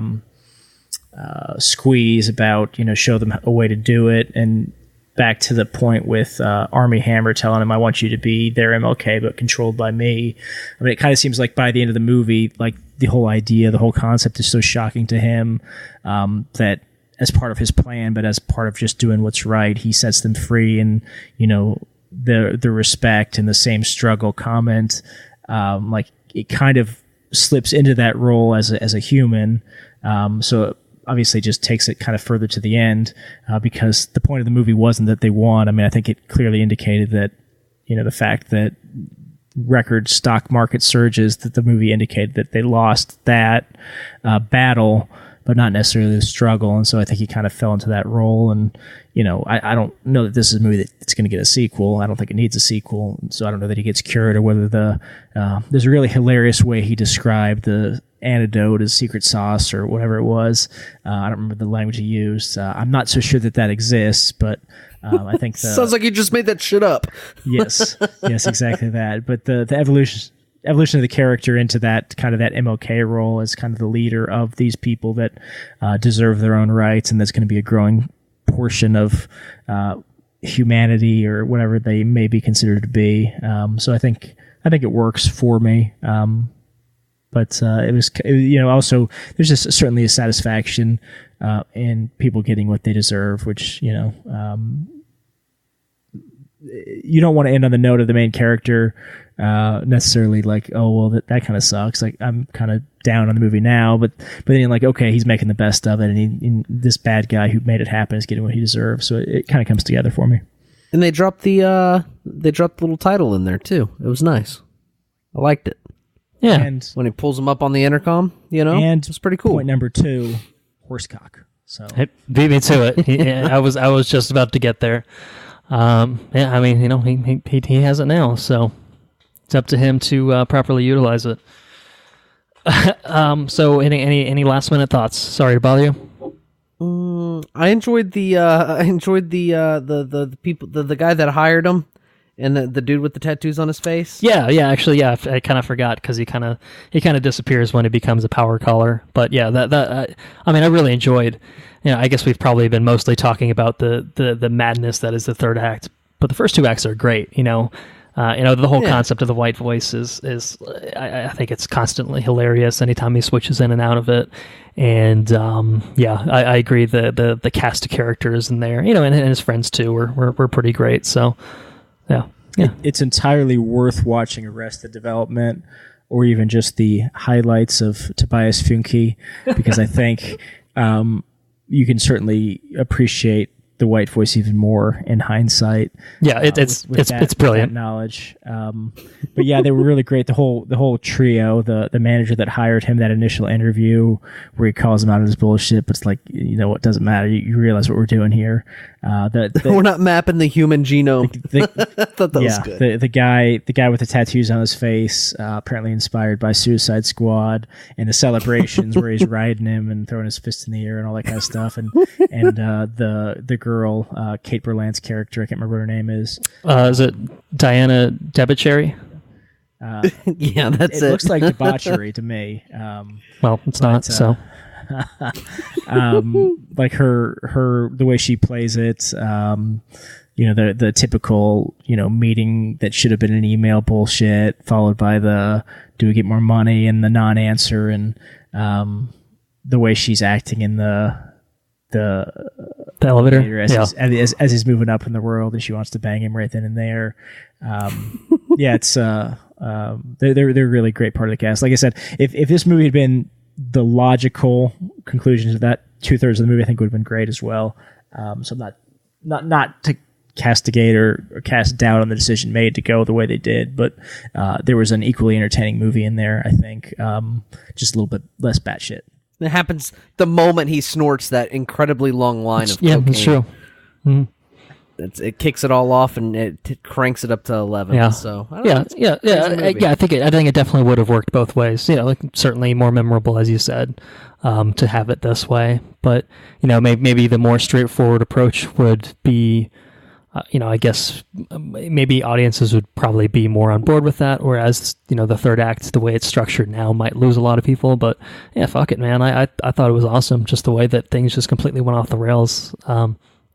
squeeze about, show them a way to do it, and back to the point with Armie Hammer telling him, I want you to be their MLK, but controlled by me. I mean, it kind of seems like by the end of the movie, like the whole idea, the whole concept is so shocking to him that as part of his plan, but as part of just doing what's right, he sets them free. And, the respect and the same struggle comment, like it kind of slips into that role as a human. So it obviously just takes it kind of further to the end, because the point of the movie wasn't that they won. I mean, I think it clearly indicated that, the fact that record stock market surges, that the movie indicated that they lost that battle, but not necessarily the struggle. And so I think he kind of fell into that role. And, I don't know that this is a movie that's going to get a sequel. I don't think it needs a sequel. So I don't know that he gets cured, or whether there's a really hilarious way he described the antidote as secret sauce or whatever it was. I don't remember the language he used. I'm not so sure that exists, but I think sounds like you just made that shit up. Yes, exactly that. But the evolution of the character into that kind of that MLK role as kind of the leader of these people that deserve their own rights, and that's going to be a growing portion of humanity or whatever they may be considered to be. So I think it works for me. But it was, also there's just certainly a satisfaction in people getting what they deserve, which, you don't want to end on the note of the main character necessarily like, oh, well, that kind of sucks. Like, I'm kind of down on the movie now, but then you're like, okay, he's making the best of it, and this bad guy who made it happen is getting what he deserves. So it kind of comes together for me. And they dropped the little title in there too. It was nice. I liked it. Yeah, and when he pulls him up on the intercom, and it was pretty cool. Point number 2, horsecock. So it beat me to it. I was just about to get there. I mean, he has it now, so it's up to him to properly utilize it. So any last minute thoughts? Sorry to bother you. I enjoyed the people, the guy that hired him, and the dude with the tattoos on his face. Yeah. Actually, yeah, I kind of forgot because he kind of disappears when he becomes a power caller. But yeah, I really enjoyed. I guess we've probably been mostly talking about the madness that is the third act, but the first 2 acts are great. The whole concept of the white voice is I think it's constantly hilarious anytime he switches in and out of it. And I agree. The cast of characters in there, and his friends too, were pretty great. So. Yeah. It's entirely worth watching Arrested Development, or even just the highlights of Tobias Funke, because I think you can certainly appreciate the white voice even more in hindsight. Yeah, it's brilliant. That knowledge. But yeah, they were really great. The whole trio, the manager that hired him, that initial interview where he calls him out of his bullshit, but it's like, what doesn't matter. You realize what we're doing here. We're not mapping the human genome. I thought that was good. The guy with the tattoos on his face, apparently inspired by Suicide Squad, and the celebrations where he's riding him and throwing his fist in the air and all that kind of stuff, and the girl, Kate Berlant's character, I can't remember what her name is. Is it Diana Debicherry? Yeah, that's it. It looks like debauchery to me. Well, it's not. So, like her the way she plays it, the typical meeting that should have been an email bullshit, followed by the do we get more money and the non-answer, and the way she's acting in the elevator as he's moving up in the world, and she wants to bang him right then and there. It's they're a really great part of the cast. Like I said, if this movie had been the logical conclusion to that, 2/3 of the movie I think would have been great as well. So not to castigate or cast doubt on the decision made to go the way they did, but there was an equally entertaining movie in there, I think, just a little bit less batshit. It happens the moment he snorts that incredibly long line of cocaine. Yeah, that's true. Mm-hmm. It kicks it all off and it cranks it up to 11. Yeah. So I think it definitely would have worked both ways. Certainly more memorable, as you said, to have it this way. But maybe the more straightforward approach would be I guess maybe audiences would probably be more on board with that, whereas, the third act, the way it's structured now, might lose a lot of people. But yeah, fuck it, man. I thought it was awesome, just the way that things just completely went off the rails.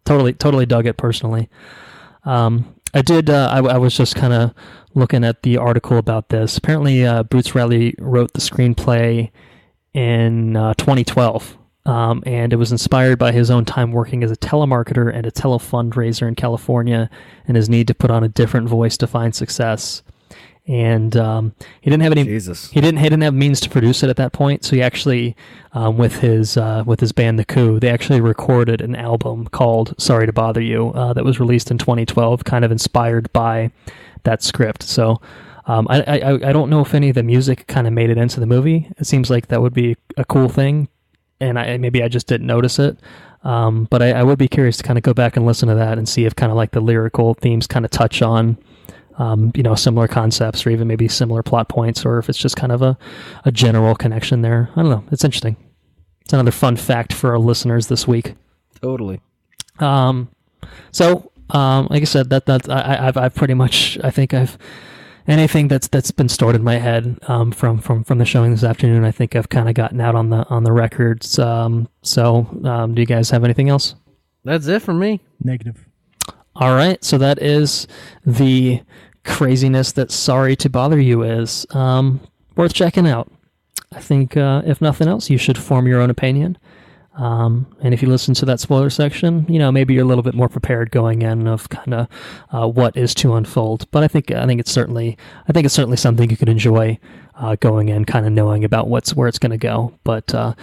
Totally dug it personally. I did. I was just kind of looking at the article about this. Apparently, Boots Riley wrote the screenplay in 2012. And it was inspired by his own time working as a telemarketer and a telefundraiser in California, and his need to put on a different voice to find success. And he didn't have any. Jesus. He didn't have means to produce it at that point. So he actually, with his band The Coup, they actually recorded an album called "Sorry to Bother You" that was released in 2012, kind of inspired by that script. So. I don't know if any of the music kind of made it into the movie. It seems like that would be a cool thing. And maybe I just didn't notice it. But I would be curious to kind of go back and listen to that and see if kind of like the lyrical themes kind of touch on, similar concepts or even maybe similar plot points, or if it's just kind of a general connection there. I don't know. It's interesting. It's another fun fact for our listeners this week. Totally. So, like I said, I've pretty much, I think anything that's been stored in my head from the showing this afternoon, I think I've kind of gotten out on the records. Do you guys have anything else? That's it for me. Negative. All right, so that is the craziness that Sorry to Bother You is. Worth checking out. I think if nothing else, you should form your own opinion. And if you listen to that spoiler section, maybe you're a little bit more prepared going in of kind of what is to unfold. But I think it's certainly something you could enjoy going in, kind of knowing about where it's going to go. But I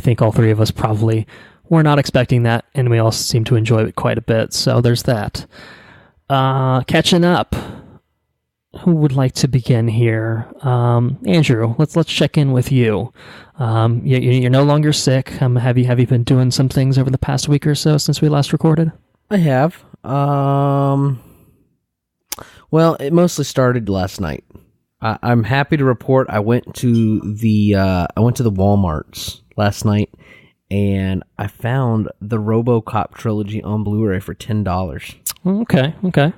think all three of us probably were not expecting that, and we all seem to enjoy it quite a bit. So there's that. Catching up. Who would like to begin here? Andrew, let's check in with you. You're no longer sick. Have you been doing some things over the past week or so since we last recorded? I have. Well, it mostly started last night. I'm happy to report I went to the Walmarts last night, and I found the Robocop trilogy on Blu-ray for $10. Okay.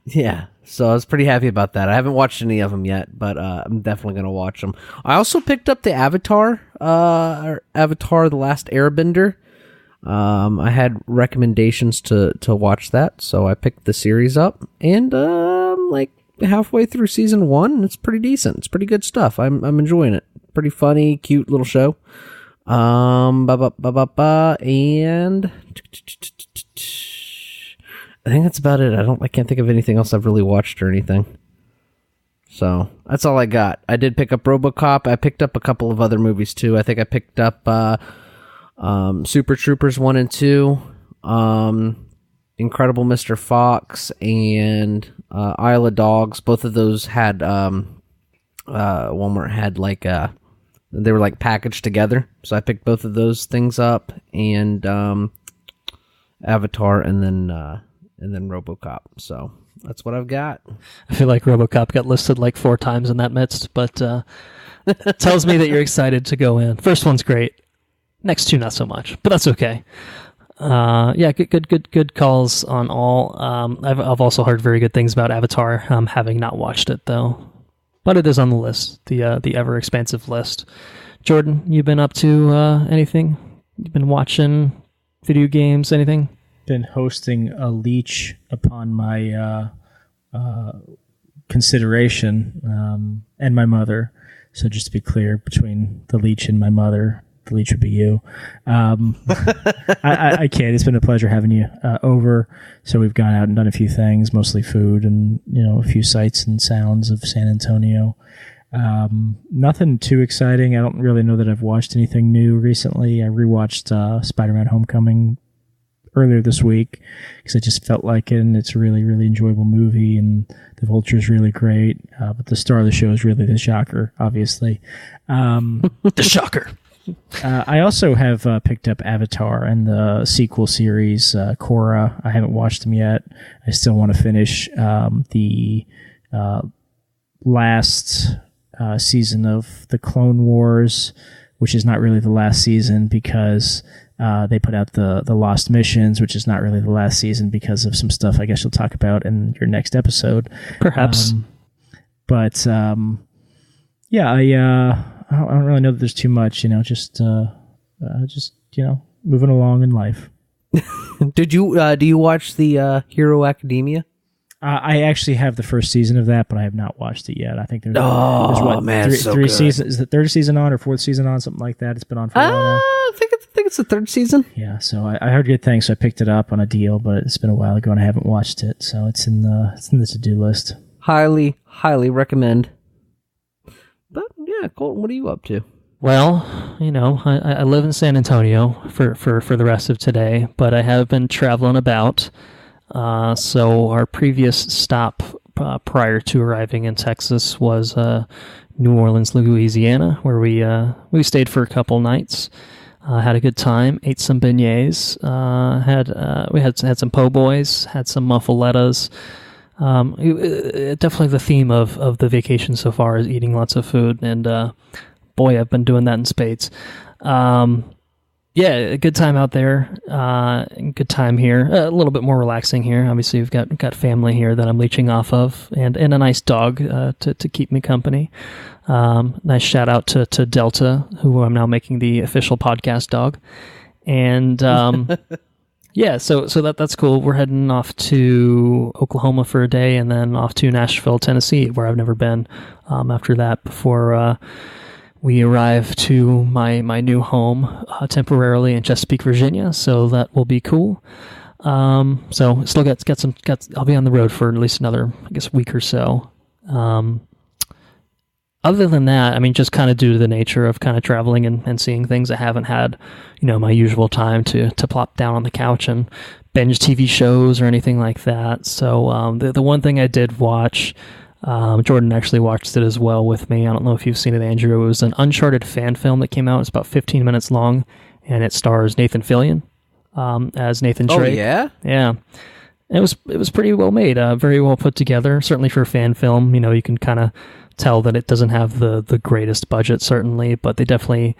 Yeah, so I was pretty happy about that. I haven't watched any of them yet, but I'm definitely going to watch them. I also picked up the Avatar, Avatar: The Last Airbender. I had recommendations to watch that, so I picked the series up, and like halfway through season 1, and it's pretty decent. It's pretty good stuff. I'm enjoying it. Pretty funny, cute little show. And I think that's about it. I can't think of anything else I've really watched or anything. So that's all I got. I did pick up Robocop. I picked up a couple of other movies too. I think I picked up Super Troopers 1 and 2, Incredible Mr. Fox, and Isle of Dogs. Both of those had Walmart had they were like packaged together. So I picked both of those things up, and Avatar, and then Robocop. So that's what I've got. I feel like Robocop got listed like 4 times in that midst, but it tells me that you're excited to go in. First one's great. Next 2, not so much, but that's okay. Yeah, good calls on all. I've also heard very good things about Avatar, having not watched it though, but it is on the list, the ever expansive list. Jordan, you been up to anything? You've been watching video games, anything? Been hosting a leech upon my consideration, and my mother. So just to be clear, between the leech and my mother, the leech would be you. I can't. It's been a pleasure having you over. So we've gone out and done a few things, mostly food, and a few sights and sounds of San Antonio. Nothing too exciting. I don't really know that I've watched anything new recently. I rewatched Spider-Man: Homecoming earlier this week because I just felt like it, and it's a really, really enjoyable movie, and the Vulture's really great, but the star of the show is really the Shocker, obviously. The Shocker. I also have picked up Avatar and the sequel series, Korra. I haven't watched them yet. I still want to finish the last season of the Clone Wars, which is not really the last season because They put out the Lost Missions, which is not really the last season because of some stuff I guess you'll talk about in your next episode. Perhaps. Yeah, I don't really know that there's too much, just moving along in life. Do you watch the Hero Academia? I actually have the first season of that, but I have not watched it yet. I think there's three good. seasons. Is the third season on or fourth season on, something like that? It's been on for a while now. I think it's the third season. Yeah, so I heard good things, so I picked it up on a deal, but it's been a while ago and I haven't watched it, so it's in the to-do list. Highly recommend. But yeah, Colton, what are you up to? Well, I live in San Antonio for the rest of today, but I have been traveling about. So our previous stop prior to arriving in Texas was New Orleans, Louisiana, where we stayed for a couple nights. Had a good time, ate some beignets, we had some po' boys, had some muffalettas. Definitely the theme of the vacation so far is eating lots of food, and boy, I've been doing that in spades. Yeah, a good time out there. Good time here. A little bit more relaxing here. Obviously, we've got family here that I'm leeching off of, and a nice dog to keep me company. Nice shout out to Delta, who I'm now making the official podcast dog, and yeah. So that's cool. We're heading off to Oklahoma for a day, and then off to Nashville, Tennessee, where I've never been. After that, before we arrive to my new home temporarily in Chesapeake, Virginia, so that will be cool. So still got I'll be on the road for at least another, I guess, week or so. Other than that, I mean, just kind of due to the nature of kind of traveling and seeing things, I haven't had, my usual time to plop down on the couch and binge TV shows or anything like that. So the one thing I did watch, Jordan actually watched it as well with me. I don't know if you've seen it, Andrew. It was an Uncharted fan film that came out. It's about 15 minutes long, and it stars Nathan Fillion as Nathan Drake. Oh, yeah? Yeah. It was pretty well made, very well put together. Certainly for a fan film, you can kind of tell that it doesn't have the greatest budget, certainly, but they definitely,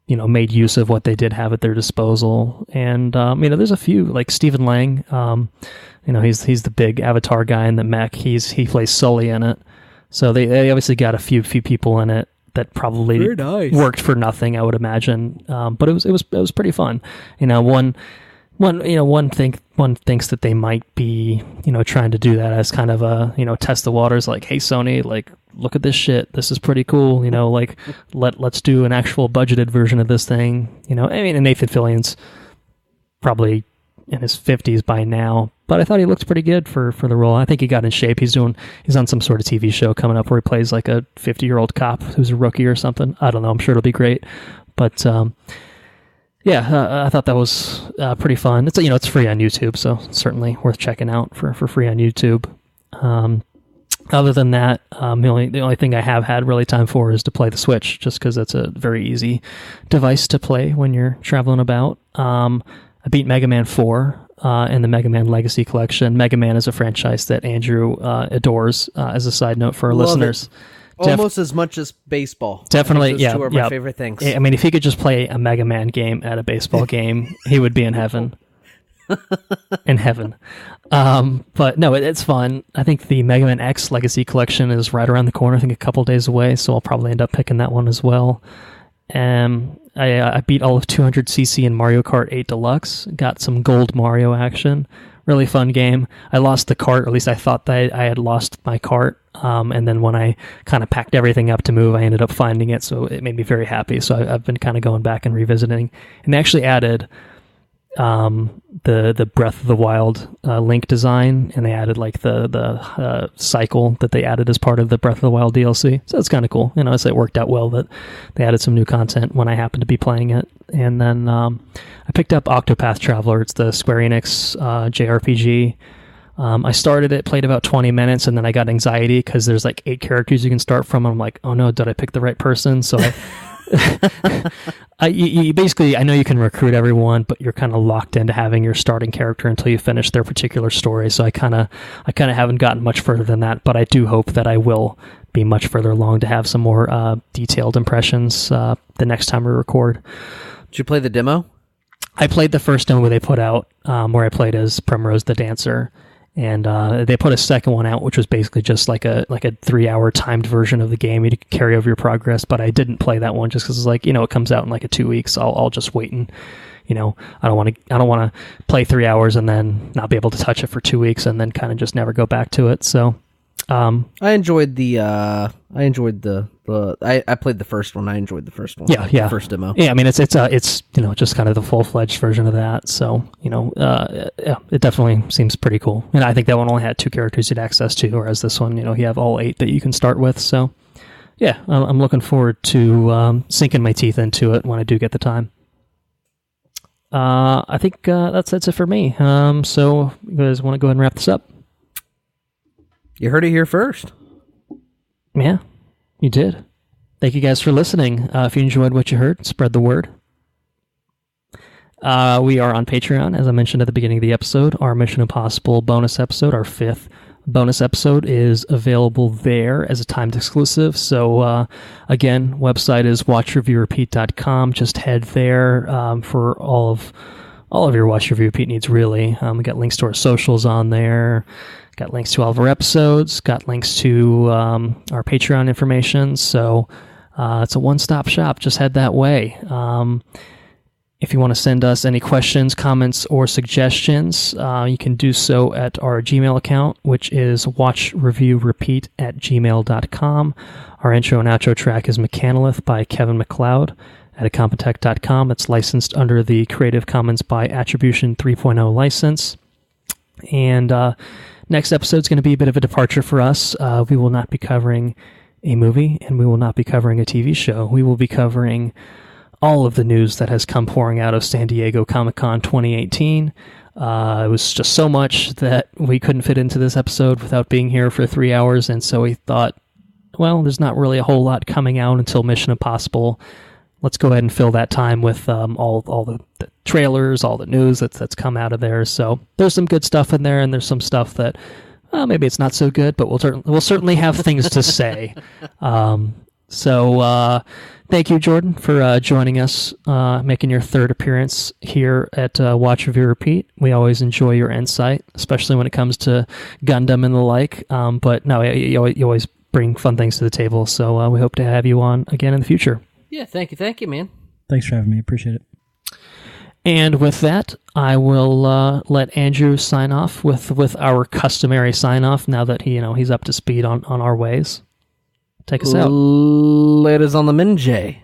made use of what they did have at their disposal. And, there's a few, like Stephen Lang, he's the big Avatar guy in the mech. He plays Sully in it. So they obviously got a few people in it that probably worked for nothing, I would imagine. But it was pretty fun. One thinks that they might be, trying to do that as kind of a, test the waters, like, hey, Sony, like, look at this shit. This is pretty cool. Like, let's do an actual budgeted version of this thing. And Nathan Fillion's probably in his 50s by now, but I thought he looked pretty good for the role. I think he got in shape. He's on some sort of TV show coming up where he plays like a 50-year-old cop who's a rookie or something. I don't know. I'm sure it'll be great. But I thought that was pretty fun. It's it's free on YouTube, so certainly worth checking out for free on YouTube. Other than that, the only thing I have had really time for is to play the Switch, just because it's a very easy device to play when you're traveling about. I beat Mega Man 4 in the Mega Man Legacy Collection. Mega Man is a franchise that Andrew adores, as a side note for our listeners. Almost as much as baseball. Definitely, yeah. Two are my favorite things. I mean, if he could just play a Mega Man game at a baseball game, he would be in heaven. In heaven. But no, it's fun. I think the Mega Man X Legacy Collection is right around the corner. I think a couple days away, so I'll probably end up picking that one as well. I beat all of 200cc in Mario Kart 8 Deluxe. Got some gold Mario action. Really fun game. I lost the cart, or at least I thought that I had lost my cart. And then when I kind of packed everything up to move, I ended up finding it, so it made me very happy. So I've been kind of going back and revisiting. And they actually added the Breath of the Wild Link design, and they added like the cycle that they added as part of the Breath of the Wild DLC. So it's kind of cool. So it worked out well that they added some new content when I happened to be playing it. And then I picked up Octopath Traveler. It's the Square Enix JRPG. I started it, played about 20 minutes, and then I got anxiety because there's like 8 characters you can start from. And I'm like, oh no, did I pick the right person? So you basically, I know you can recruit everyone, but you're kind of locked into having your starting character until you finish their particular story. So I kind of haven't gotten much further than that, but I do hope that I will be much further along to have some more detailed impressions the next time we record. Did you play the demo? I played the first demo they put out, where I played as Primrose the Dancer, and they put a second one out, which was basically just like a 3-hour timed version of the game. You could carry over your progress, but I didn't play that one just because it's like, it comes out in like 2 weeks. I'll just wait and, I don't want to play 3 hours and then not be able to touch it for 2 weeks and then kind of just never go back to it. So, I enjoyed I played the first one. I enjoyed the first one. Yeah. The first demo. Yeah, I mean, it's just kind of the full-fledged version of that. So, it definitely seems pretty cool. And I think that one only had 2 characters you had access to, whereas this one, you have all 8 that you can start with. So, yeah, I'm looking forward to sinking my teeth into it when I do get the time. I think that's it for me. So, you guys want to go ahead and wrap this up? You heard it here first. Yeah. You did. Thank you guys for listening. If you enjoyed what you heard, spread the word. We are on Patreon, as I mentioned at the beginning of the episode. Our Mission Impossible bonus episode, our 5th bonus episode, is available there as a timed exclusive. So, again, website is watchreviewrepeat.com. Just head there for all of your Watch Review Repeat needs, really. We got links to our socials on there. Got links to all of our episodes, got links to our Patreon information. So it's a one-stop shop. Just head that way. If you want to send us any questions, comments, or suggestions, you can do so at our Gmail account, which is watchreviewrepeat@gmail.com. Our intro and outro track is Mechanolith by Kevin MacLeod at incompetech.com. It's licensed under the Creative Commons by Attribution 3.0 license. And next episode is going to be a bit of a departure for us. We will not be covering a movie, and we will not be covering a TV show. We will be covering all of the news that has come pouring out of San Diego Comic-Con 2018. It was just so much that we couldn't fit into this episode without being here for 3 hours, and so we thought, well, there's not really a whole lot coming out until Mission Impossible. Let's go ahead and fill that time with all the trailers, all the news that's come out of there. So there's some good stuff in there, and there's some stuff that maybe it's not so good, but we'll certainly have things to say. So thank you, Jordan, for joining us, making your 3rd appearance here at Watch Review Repeat. We always enjoy your insight, especially when it comes to Gundam and the like. But no, you always bring fun things to the table. So we hope to have you on again in the future. Yeah, thank you, man. Thanks for having me. Appreciate it. And with that, I will let Andrew sign off with our customary sign off. Now that he's up to speed on our ways. Take us out. Ladies on the Minjay.